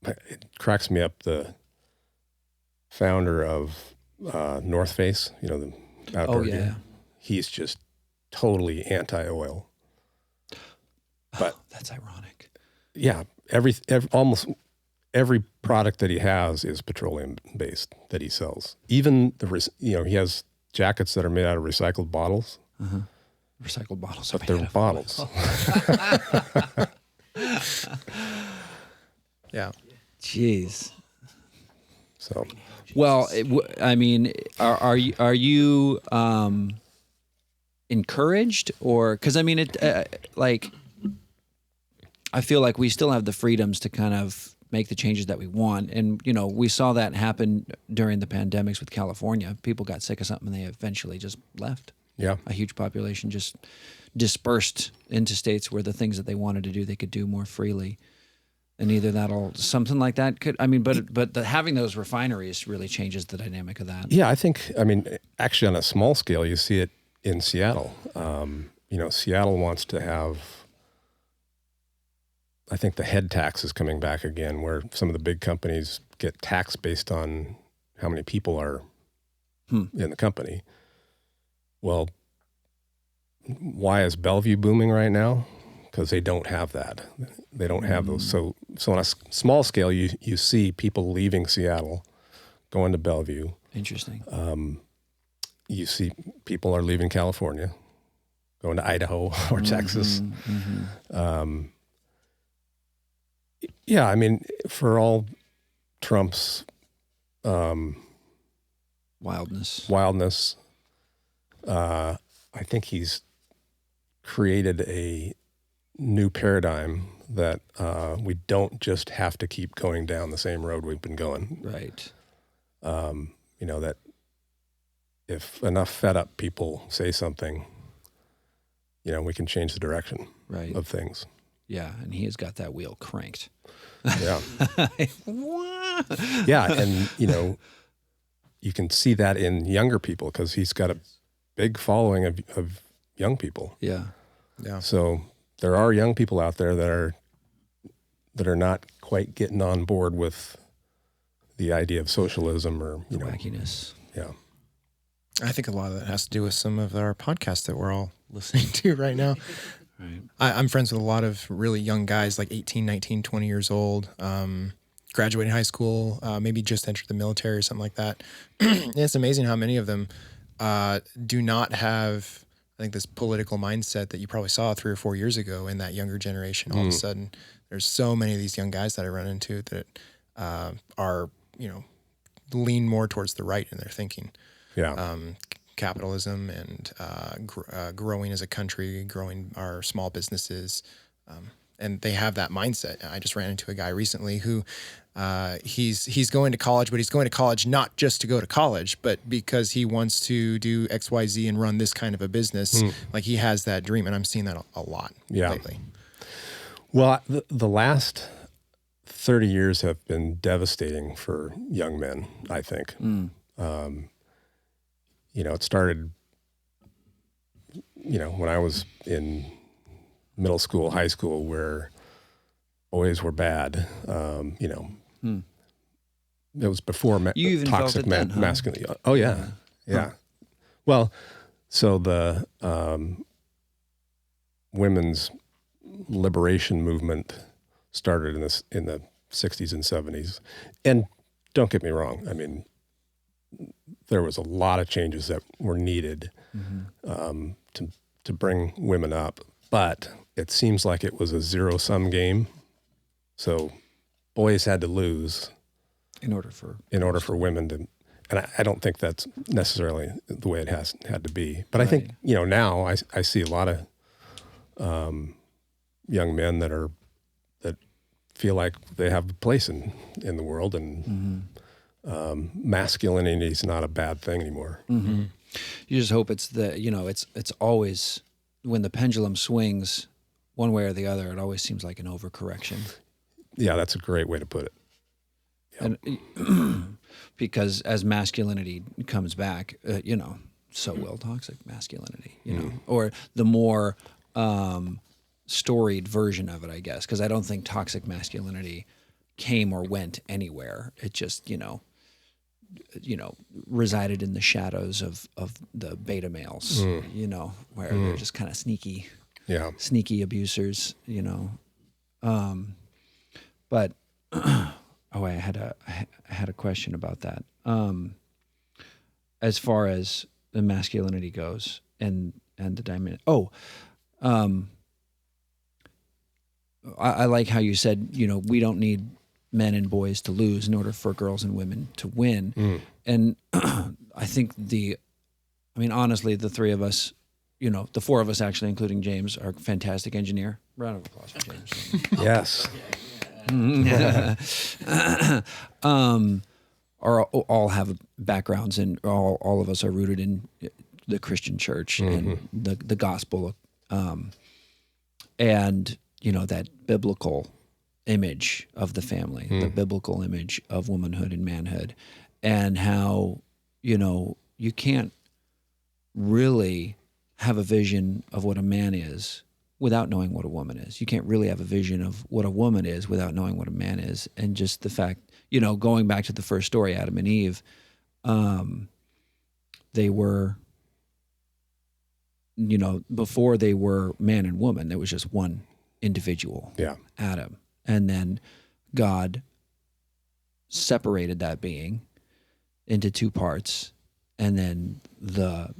Speaker 2: It cracks me up. The founder of North Face, the outdoor gear, he's just totally anti-oil. But
Speaker 3: That's ironic.
Speaker 2: yeah, almost every product that he has is petroleum based that he sells. Even he has jackets that are made out of recycled bottles.
Speaker 3: Recycled bottles.
Speaker 2: But they're bottles.
Speaker 1: Yeah.
Speaker 3: Jeez.
Speaker 2: So,
Speaker 3: well, are you encouraged, or because I feel like we still have the freedoms to kind of make the changes that we want, and we saw that happen during the pandemics with California. People got sick of something, and they eventually just left.
Speaker 2: yeah.
Speaker 3: A huge population just dispersed into states where the things that they wanted to do, they could do more freely. And either something like that could, but having those refineries really changes the dynamic of that.
Speaker 2: Yeah, actually on a small scale, you see it in Seattle. Seattle wants to have, I think the head tax is coming back again, where some of the big companies get taxed based on how many people are in the company. Well, why is Bellevue booming right now? Because they don't have that. They don't have those. So on a small scale, you see people leaving Seattle, going to Bellevue.
Speaker 3: Interesting.
Speaker 2: You see people are leaving California, going to Idaho or Texas. For all Trump's wildness, I think he's created a new paradigm that we don't just have to keep going down the same road we've been going.
Speaker 3: Right.
Speaker 2: That if enough fed up people say something, we can change the direction of things.
Speaker 3: Yeah, and he has got that wheel cranked.
Speaker 2: Yeah. Yeah, and you can see that in younger people because he's got a big following of young people.
Speaker 3: Yeah.
Speaker 1: Yeah.
Speaker 2: So there are young people out there that are not quite getting on board with the idea of socialism or
Speaker 3: the wackiness.
Speaker 2: Yeah.
Speaker 1: I think a lot of that has to do with some of our podcasts that we're all listening to right now.
Speaker 3: Right.
Speaker 1: I'm friends with a lot of really young guys, like 18, 19, 20 years old, graduating high school, maybe just entered the military or something like that. And it's amazing how many of them do not have, I think, this political mindset that you probably saw 3 or 4 years ago in that younger generation. All of a sudden, there's so many of these young guys that I run into that are, lean more towards the right in their thinking.
Speaker 2: Yeah.
Speaker 1: Capitalism and growing as a country, growing our small businesses. And they have that mindset. I just ran into a guy recently who he's going to college, but he's going to college not just to go to college, but because he wants to do XYZ and run this kind of a business. Like he has that dream, and I'm seeing that a lot lately.
Speaker 2: Well, the last 30 years have been devastating for young men, I think. It started, when I was in middle school, high school, where boys were bad. You know, it was before
Speaker 3: You even felt
Speaker 2: toxic
Speaker 3: it then, huh?
Speaker 2: masculinity. Oh yeah, yeah. Well, so the women's liberation movement started in the 60s and 70s, and don't get me wrong. I mean, there was a lot of changes that were needed to bring women up, but it seems like it was a zero-sum game. So boys had to lose
Speaker 3: in order for
Speaker 2: women to, and I don't think that's necessarily the way it had to be. But I think, you know, now I see a lot of young men that feel like they have a place in the world, and masculinity is not a bad thing anymore.
Speaker 3: You just hope it's it's always, when the pendulum swings one way or the other, it always seems like an overcorrection.
Speaker 2: Yeah, that's a great way to put it. Yep.
Speaker 3: And because as masculinity comes back, so will toxic masculinity, or the more storied version of it, I guess, because I don't think toxic masculinity came or went anywhere. It just, resided in the shadows of the beta males, where they're just kind of sneaky abusers, but I had a question about that. As far as the masculinity goes and the diamond. I like how you said, we don't need men and boys to lose in order for girls and women to win. And I think honestly, the three of us, the four of us actually, including James, are a fantastic engineer. Round of applause for James.
Speaker 2: Yes.
Speaker 3: All have backgrounds, and all of us are rooted in the Christian church and the gospel, and that biblical image of the family, the biblical image of womanhood and manhood, and how you can't really have a vision of what a man is without knowing what a woman is. You can't really have a vision of what a woman is without knowing what a man is. And just the fact, going back to the first story, Adam and Eve, they were, before they were man and woman, there was just one individual, Adam. And then God separated that being into two parts. And then the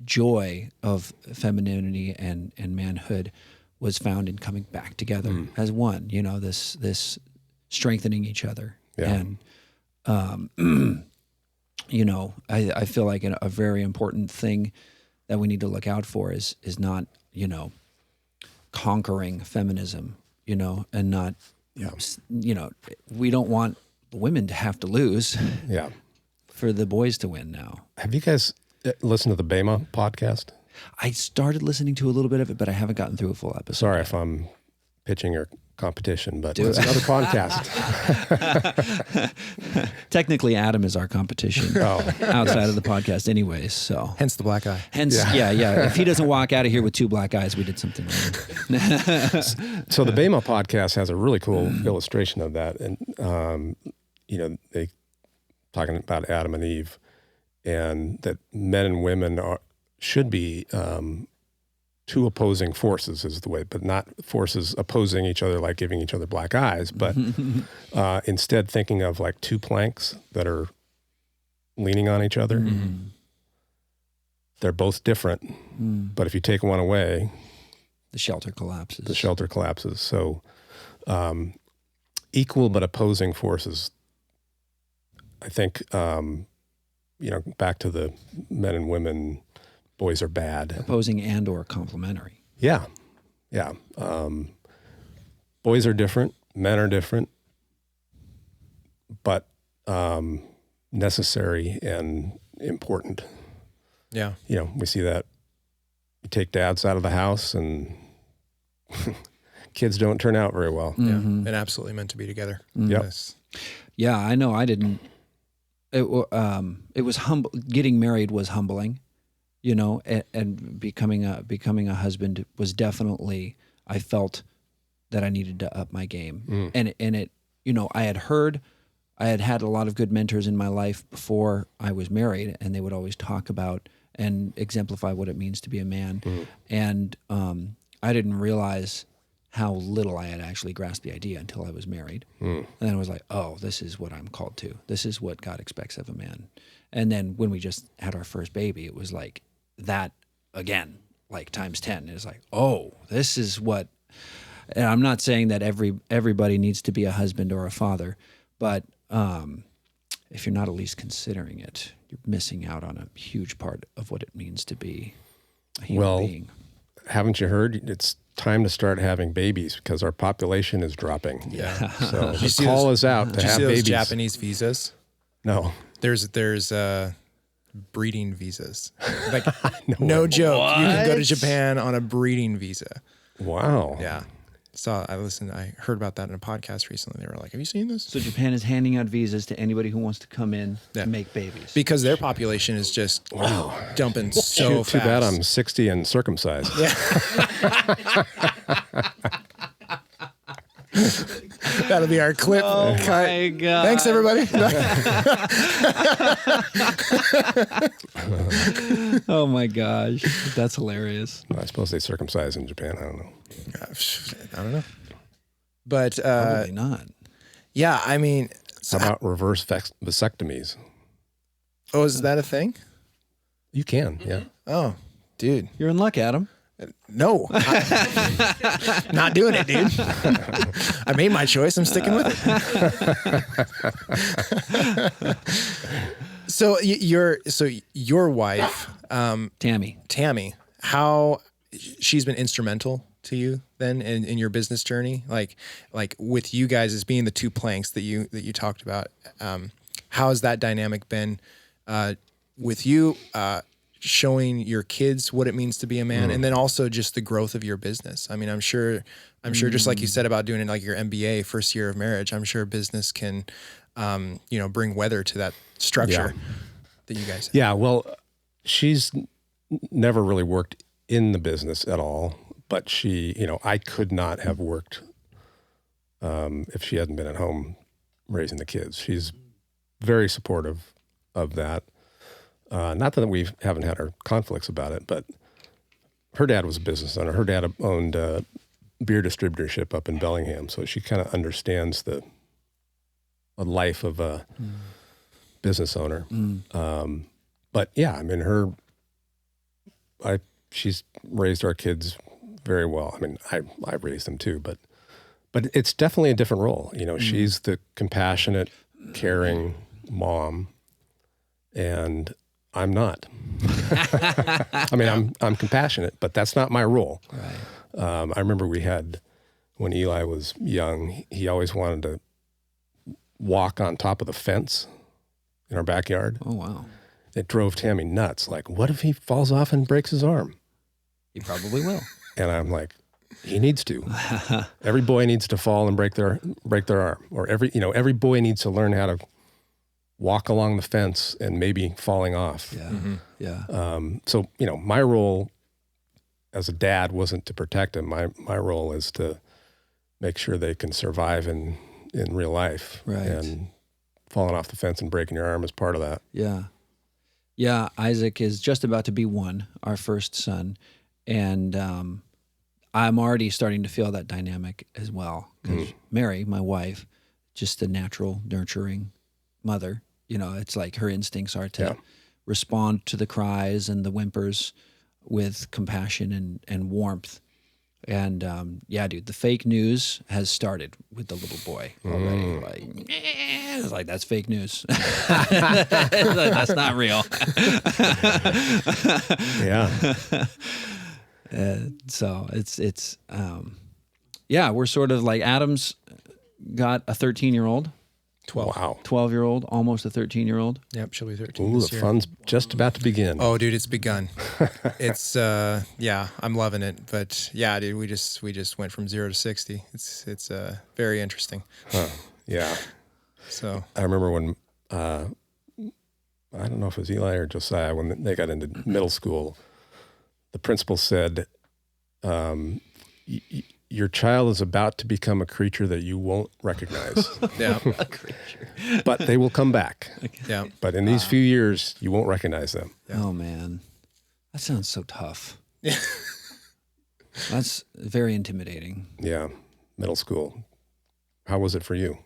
Speaker 3: joy of femininity and manhood was found in coming back together as one, this strengthening each other. And, I feel like a very important thing that we need to look out for is not, conquering feminism, and not, we don't want women to have to lose for the boys to win now.
Speaker 2: Have you guys listened to the Bema podcast?
Speaker 3: I started listening to a little bit of it, but I haven't gotten through a full episode.
Speaker 2: Sorry if I'm pitching your competition, but it's another podcast.
Speaker 3: Technically, Adam is our competition outside of the podcast anyways. So
Speaker 1: Hence the black eye.
Speaker 3: Yeah. If he doesn't walk out of here with two black eyes, we did something wrong.
Speaker 2: So the Bema podcast has a really cool illustration of that. And, they talking about Adam and Eve, and that men and women should be two opposing forces is the way, but not forces opposing each other, like giving each other black eyes, but instead thinking of like two planks that are leaning on each other. They're both different, but if you take one away,
Speaker 3: the shelter collapses.
Speaker 2: So equal but opposing forces. I think, back to the men and women, boys are bad.
Speaker 3: Opposing and or complementary.
Speaker 2: Yeah. Boys are different, men are different, but necessary and important.
Speaker 1: Yeah.
Speaker 2: We see that. You take dads out of the house and kids don't turn out very well.
Speaker 1: Yeah. And absolutely meant to be together.
Speaker 2: Yep.
Speaker 1: Yes.
Speaker 3: Yeah, I know. I didn't. It was humble. Getting married was humbling, and becoming a husband was definitely, I felt, that I needed to up my game. And it, you know, I had had a lot of good mentors in my life before I was married, and they would always talk about and exemplify what it means to be a man. And I didn't realize how little I had actually grasped the idea until I was married. And then I was like, oh, this is what I'm called to. This is what God expects of a man. And then when we just had our first baby, it was like that again, like times 10. It's like, oh, this is what, and I'm not saying that everybody needs to be a husband or a father, but if you're not at least considering it, you're missing out on a huge part of what it means to be a human being.
Speaker 2: Haven't you heard? It's time to start having babies because our population is dropping.
Speaker 1: Yeah.
Speaker 2: So the call is out to have
Speaker 1: those
Speaker 2: babies.
Speaker 1: Japanese visas?
Speaker 2: No.
Speaker 1: There's breeding visas. Like no joke. You can go to Japan on a breeding visa.
Speaker 2: Wow.
Speaker 1: Yeah. I heard about that in a podcast recently. They were like, have you seen this?
Speaker 3: So Japan is handing out visas to anybody who wants to come in and make babies.
Speaker 1: Because their population is just dumping so fast.
Speaker 2: Too bad I'm 60 and circumcised.
Speaker 1: Yeah. That'll be our clip.
Speaker 3: Oh my God.
Speaker 1: Thanks, everybody.
Speaker 3: Oh my gosh. That's hilarious.
Speaker 2: I suppose they circumcise in Japan. I don't know.
Speaker 1: I don't know. But
Speaker 3: Probably not.
Speaker 1: yeah, I mean,
Speaker 2: How about reverse vasectomies?
Speaker 1: oh, is that a thing?
Speaker 2: You can, yeah.
Speaker 1: Oh, dude.
Speaker 3: You're in luck, Adam.
Speaker 1: No. Not doing it, dude. I made my choice. I'm sticking with it. So your wife,
Speaker 3: Tammy.
Speaker 1: how she's been instrumental to you then in your business journey, like with you guys as being the two planks that you talked about. How has that dynamic been with you? Showing your kids what it means to be a man, and then also just the growth of your business. I mean, I'm sure just like you said about doing it like your MBA first year of marriage, I'm sure business can, bring weather to that structure that you guys have.
Speaker 2: Yeah, well, she's never really worked in the business at all, but she, I could not have worked if she hadn't been at home raising the kids. She's very supportive of that. Not that we haven't had our conflicts about it, but her dad was a business owner. Her dad owned a beer distributorship up in Bellingham, so she kind of understands the life of a business owner. But yeah, I mean, she's raised our kids very well. I mean, I raised them too, but it's definitely a different role. She's the compassionate, caring mom, and I'm not. I mean, I'm compassionate, but that's not my role.
Speaker 3: Right.
Speaker 2: I remember when Eli was young, he always wanted to walk on top of the fence in our backyard.
Speaker 3: Oh, wow.
Speaker 2: It drove Tammy nuts. Like, what if he falls off and breaks his arm?
Speaker 3: He probably will.
Speaker 2: And I'm like, he needs to. Every boy needs to fall and break their arm, or every boy needs to learn how to walk along the fence and maybe falling off.
Speaker 3: Yeah.
Speaker 1: Mm-hmm.
Speaker 3: Yeah.
Speaker 2: So, my role as a dad wasn't to protect him. My role is to make sure they can survive in real life.
Speaker 3: Right.
Speaker 2: And falling off the fence and breaking your arm is part of that.
Speaker 3: Yeah. Yeah. Isaac is just about to be one, our first son. And I'm already starting to feel that dynamic as well. Because Mary, my wife, just a natural, nurturing mother. It's like her instincts are to respond to the cries and the whimpers with compassion and warmth. And dude, the fake news has started with the little boy already. Like, it's like, that's fake news. That's not real.
Speaker 2: Yeah.
Speaker 3: So it's we're sort of like, Adam's got a 13-year-old.
Speaker 1: 12.
Speaker 2: Wow.
Speaker 3: 12-year-old, almost a 13-year-old.
Speaker 1: Yep, she'll be 13
Speaker 2: Ooh,
Speaker 1: this
Speaker 2: the
Speaker 1: year.
Speaker 2: fun's just about to begin.
Speaker 1: Oh, dude, it's begun. It's I'm loving it. But yeah, dude, we just went from 0 to 60. It's very interesting.
Speaker 2: Huh. Yeah.
Speaker 1: So
Speaker 2: I remember when I don't know if it was Eli or Josiah, when they got into middle school, the principal said, your child is about to become a creature that you won't recognize,
Speaker 1: Yeah.
Speaker 3: A creature.
Speaker 2: but they will come back.
Speaker 1: Yeah.
Speaker 2: But in these few years, you won't recognize them.
Speaker 1: Yeah.
Speaker 3: Oh man, that sounds so tough.
Speaker 1: Yeah.
Speaker 3: That's very intimidating.
Speaker 2: Yeah. Middle school. How was it for you?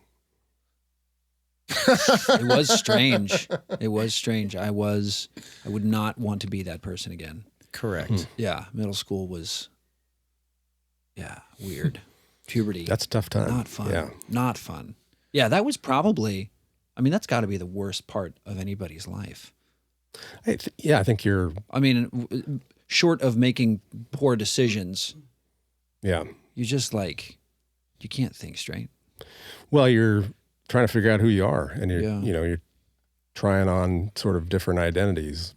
Speaker 3: It was strange. It was strange. I would not want to be that person again.
Speaker 1: Correct.
Speaker 3: Yeah, middle school was, weird. Puberty.
Speaker 2: That's a tough time.
Speaker 3: Not fun.
Speaker 2: Yeah.
Speaker 3: Not fun. Yeah, that was probably, that's got to be the worst part of anybody's life.
Speaker 2: I think you're,
Speaker 3: I mean, short of making poor decisions,
Speaker 2: yeah.
Speaker 3: you just you can't think straight.
Speaker 2: Well, you're trying to figure out who you are, and
Speaker 3: Yeah.
Speaker 2: you're trying on sort of different identities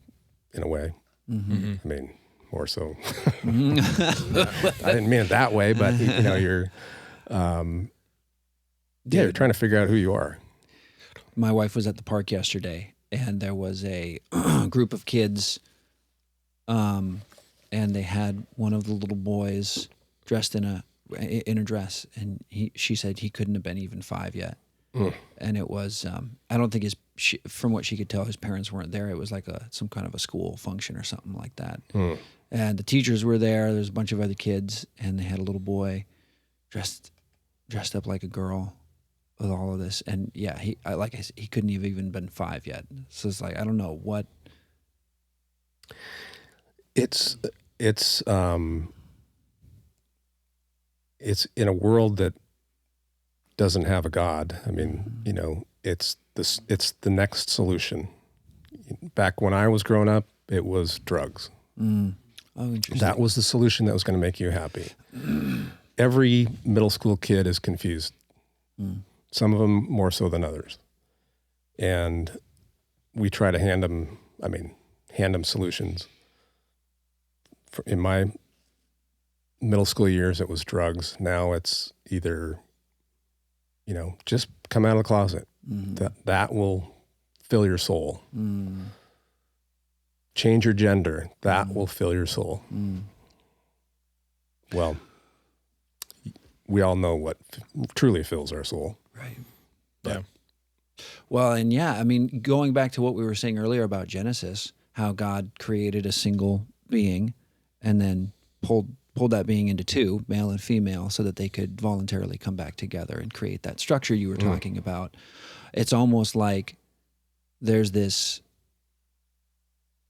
Speaker 2: in a way.
Speaker 3: Mm-hmm.
Speaker 2: I mean, more so. I didn't mean it that way, but you're, you're trying to figure out who you are.
Speaker 3: My wife was at the park yesterday, and there was a group of kids, and they had one of the little boys dressed in a dress, and she said he couldn't have been even 5 yet. And it was I don't think from what she could tell, his parents weren't there. It was like some kind of a school function or something like that. And the teachers were there. There's a bunch of other kids, and they had a little boy dressed up like a girl with all of this. And yeah, he couldn't have even been 5 yet. So it's like, I don't know what.
Speaker 2: It's in a world that doesn't have a God. I mean, it's the next solution. Back when I was growing up, it was drugs.
Speaker 3: Oh, interesting.
Speaker 2: That was the solution that was going to make you happy. Every middle school kid is confused. Some of them more so than others. And we try to hand them solutions. In my middle school years, it was drugs. Now it's either, just come out of the closet. That will fill your soul. Change your gender. That will fill your soul. Well, we all know what truly fills our soul.
Speaker 3: Right.
Speaker 1: Yeah.
Speaker 3: Well, and going back to what we were saying earlier about Genesis, how God created a single being and then pulled that being into two, male and female, so that they could voluntarily come back together and create that structure you were talking about. It's almost like there's this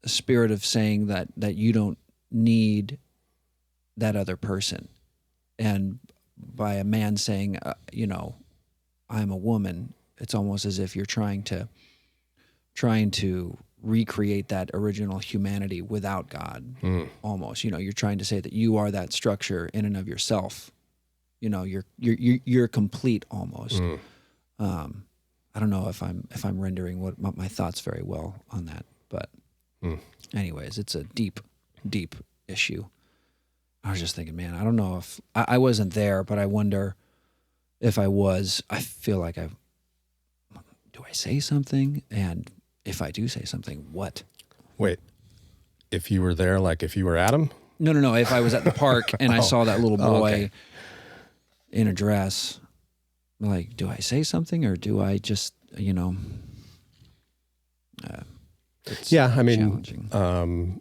Speaker 3: spirit of saying that you don't need that other person. And by a man saying, I'm a woman, it's almost as if you're trying to recreate that original humanity without God. Almost, you're trying to say that you are that structure in and of yourself. You're complete almost. I don't know if I'm rendering what my thoughts very well on that, but anyways, it's a deep issue. I was just thinking, man, I don't know if I wasn't there, but I wonder if I was. I feel like do I say something? And if I do say something, what?
Speaker 2: Wait, if you were there, like if you were Adam?
Speaker 3: No. If I was at the park and I saw that little boy
Speaker 2: okay.
Speaker 3: in a dress, like, do I say something or do I just, it's
Speaker 2: Yeah, I mean,
Speaker 3: challenging.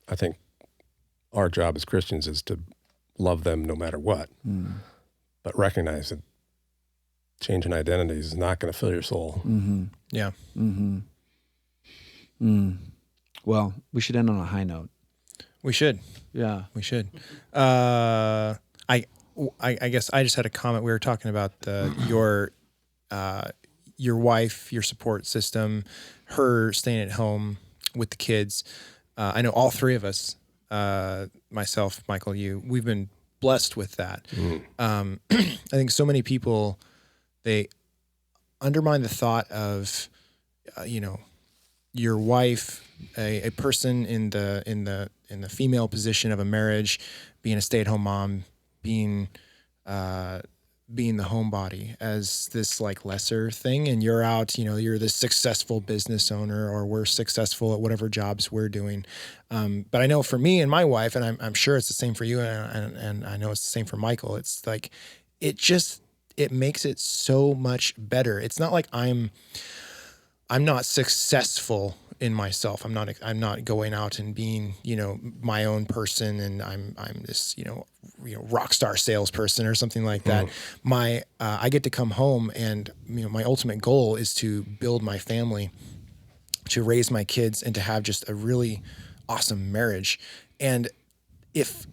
Speaker 2: I think our job as Christians is to love them no matter what, but recognize that changing identity is not going to fill your soul.
Speaker 1: Yeah.
Speaker 3: Well, we should end on a high note.
Speaker 1: We should.
Speaker 3: Yeah.
Speaker 1: We should. I guess I just had a comment. We were talking about your wife, your support system, her staying at home with the kids. I know all three of us, myself, Michael, we've been blessed with that. I think so many people, they undermine the thought of, your wife, a person in the female position of a marriage, being a stay-at-home mom, being being the homebody as this like lesser thing, and you're out, you're this successful business owner, or we're successful at whatever jobs we're doing. But I know for me and my wife, and I'm sure it's the same for you, and I know it's the same for Michael. It's like, it makes it so much better. It's not like I'm not successful in myself. I'm not going out and being, my own person, and I'm this, rock star salesperson or something like that. I get to come home, and, my ultimate goal is to build my family, to raise my kids, and to have just a really awesome marriage. And if,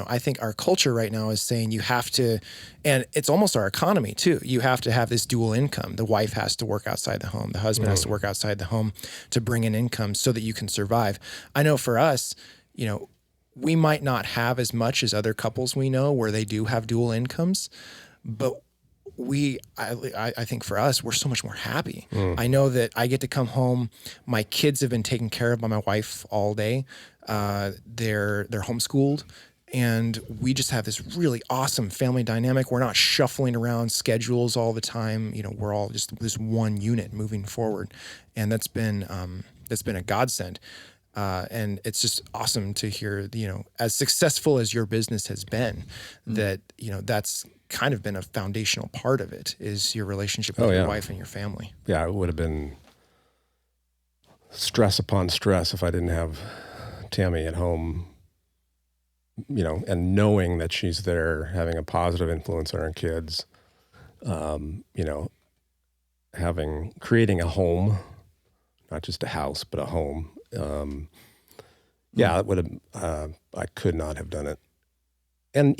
Speaker 1: I think our culture right now is saying you have to, and it's almost our economy too. You have to have this dual income. The wife has to work outside the home. The husband has to work outside the home to bring in income so that you can survive. I know for us, we might not have as much as other couples we know where they do have dual incomes, but I think for us, we're so much more happy. I know that I get to come home. My kids have been taken care of by my wife all day. They're homeschooled. And we just have this really awesome family dynamic. We're not shuffling around schedules all the time. We're all just this one unit moving forward. And that's been a godsend. And it's just awesome to hear, as successful as your business has been, that, that's kind of been a foundational part of it, is your relationship with your wife and your family.
Speaker 2: Yeah, it would have been stress upon stress if I didn't have Tammy at home, and knowing that she's there, having a positive influence on our kids, creating a home, not just a house, but a home. It would have, I could not have done it. And,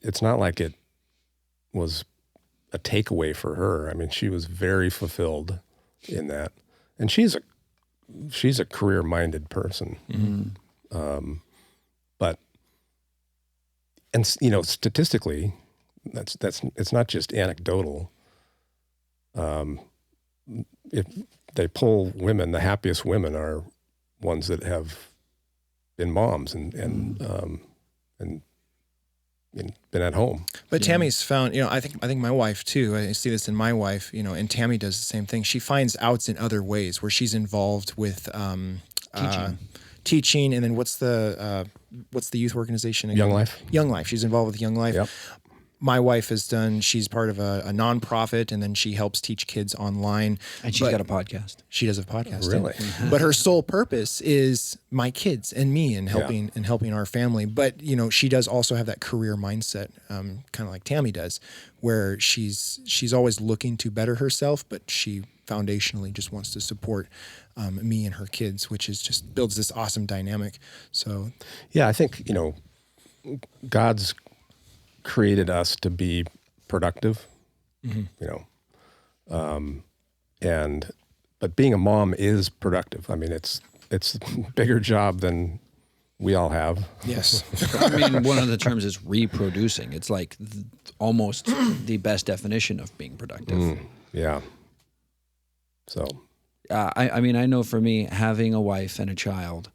Speaker 2: it's not like it was a takeaway for her. I mean, she was very fulfilled in that. And she's a career-minded person. But statistically, that's it's not just anecdotal. If they poll women, the happiest women are ones that have been moms and been at home.
Speaker 1: But Tammy's found, I think my wife too, I see this in my wife, and Tammy does the same thing. She finds outs in other ways where she's involved with teaching, and then what's the youth organization again? Young Life. She's involved with Young Life.
Speaker 2: Yep.
Speaker 1: My wife she's part of a nonprofit, and then she helps teach kids online.
Speaker 3: And she's got a podcast.
Speaker 1: She does a podcast.
Speaker 2: Really?
Speaker 1: But her sole purpose is my kids and me, and helping our family. But, she does also have that career mindset, kind of like Tammy does, where she's always looking to better herself, but she foundationally just wants to support me and her kids, which is just builds this awesome dynamic. So,
Speaker 2: yeah, I think, God's created us to be productive, but being a mom is productive. I mean, it's a bigger job than we all have.
Speaker 1: Yes.
Speaker 3: I mean, one of the terms is reproducing. It's like almost the best definition of being productive.
Speaker 2: Yeah. So,
Speaker 3: I mean, I know for me, having a wife and a child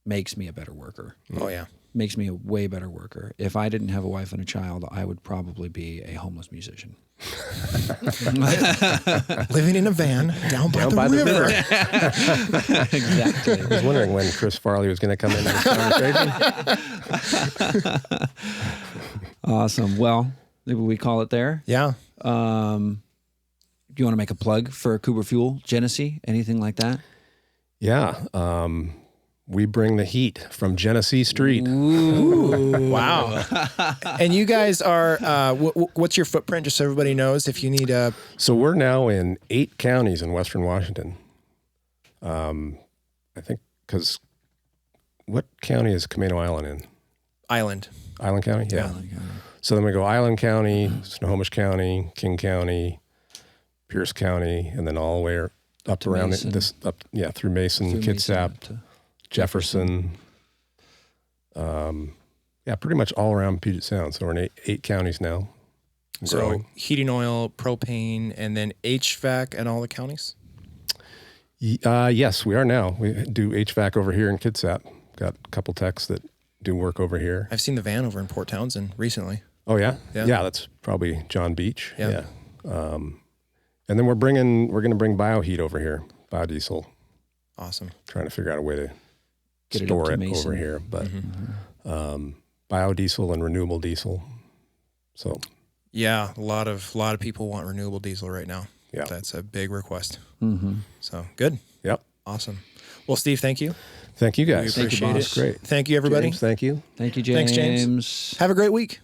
Speaker 3: makes me a better worker.
Speaker 1: Oh, yeah.
Speaker 3: Makes me a way better worker. If I didn't have a wife and a child, I would probably be a homeless musician.
Speaker 1: Living in a van down by the river.
Speaker 3: Exactly.
Speaker 2: I was wondering when Chris Farley was going to come into this conversation.
Speaker 3: Awesome. Well, maybe we call it there.
Speaker 1: Yeah.
Speaker 3: Do you want to make a plug for Cooper Fuel, Genesee, anything like that?
Speaker 2: Yeah. We bring the heat from Genesee Street.
Speaker 1: Ooh, wow. And you guys are, what's your footprint, just so everybody knows, if you need a...
Speaker 2: So we're now in 8 counties in Western Washington. I think, because what county is Camino Island in?
Speaker 1: Island
Speaker 2: County? Yeah.
Speaker 3: Island County.
Speaker 2: So then we go Island County, Snohomish County, King County, Pierce County, and then all the way up
Speaker 3: to
Speaker 2: around
Speaker 3: Mason.
Speaker 2: Through Mason,
Speaker 3: Through
Speaker 2: Kitsap,
Speaker 3: Mason to
Speaker 2: Jefferson. Pretty much all around Puget Sound. So we're in 8 counties now.
Speaker 1: So
Speaker 2: Growing.
Speaker 1: heating oil, propane, and then HVAC in all the counties?
Speaker 2: Yes, we are now. We do HVAC over here in Kitsap. Got a couple techs that do work over here.
Speaker 1: I've seen the van over in Port Townsend recently.
Speaker 2: Oh yeah,
Speaker 1: Yeah.
Speaker 2: That's probably John Beach.
Speaker 1: Yeah.
Speaker 2: And then we're going to bring bioheat over here, biodiesel.
Speaker 1: Awesome.
Speaker 2: Trying to figure out a way to
Speaker 3: Get it
Speaker 2: store
Speaker 3: up to
Speaker 2: it
Speaker 3: Mason.
Speaker 2: over here, but biodiesel and renewable diesel. So
Speaker 1: Yeah, a lot of people want renewable diesel right now.
Speaker 2: Yeah.
Speaker 1: That's a big request.
Speaker 3: Mm-hmm.
Speaker 1: So good.
Speaker 2: Yep.
Speaker 1: Awesome. Well, Steve, thank you.
Speaker 2: Thank you guys.
Speaker 1: We appreciate
Speaker 3: you,
Speaker 1: it.
Speaker 3: boss.
Speaker 2: Great.
Speaker 1: Thank you, everybody.
Speaker 2: James, thank you.
Speaker 3: Thank you, James.
Speaker 1: Thanks, James. Have a great week.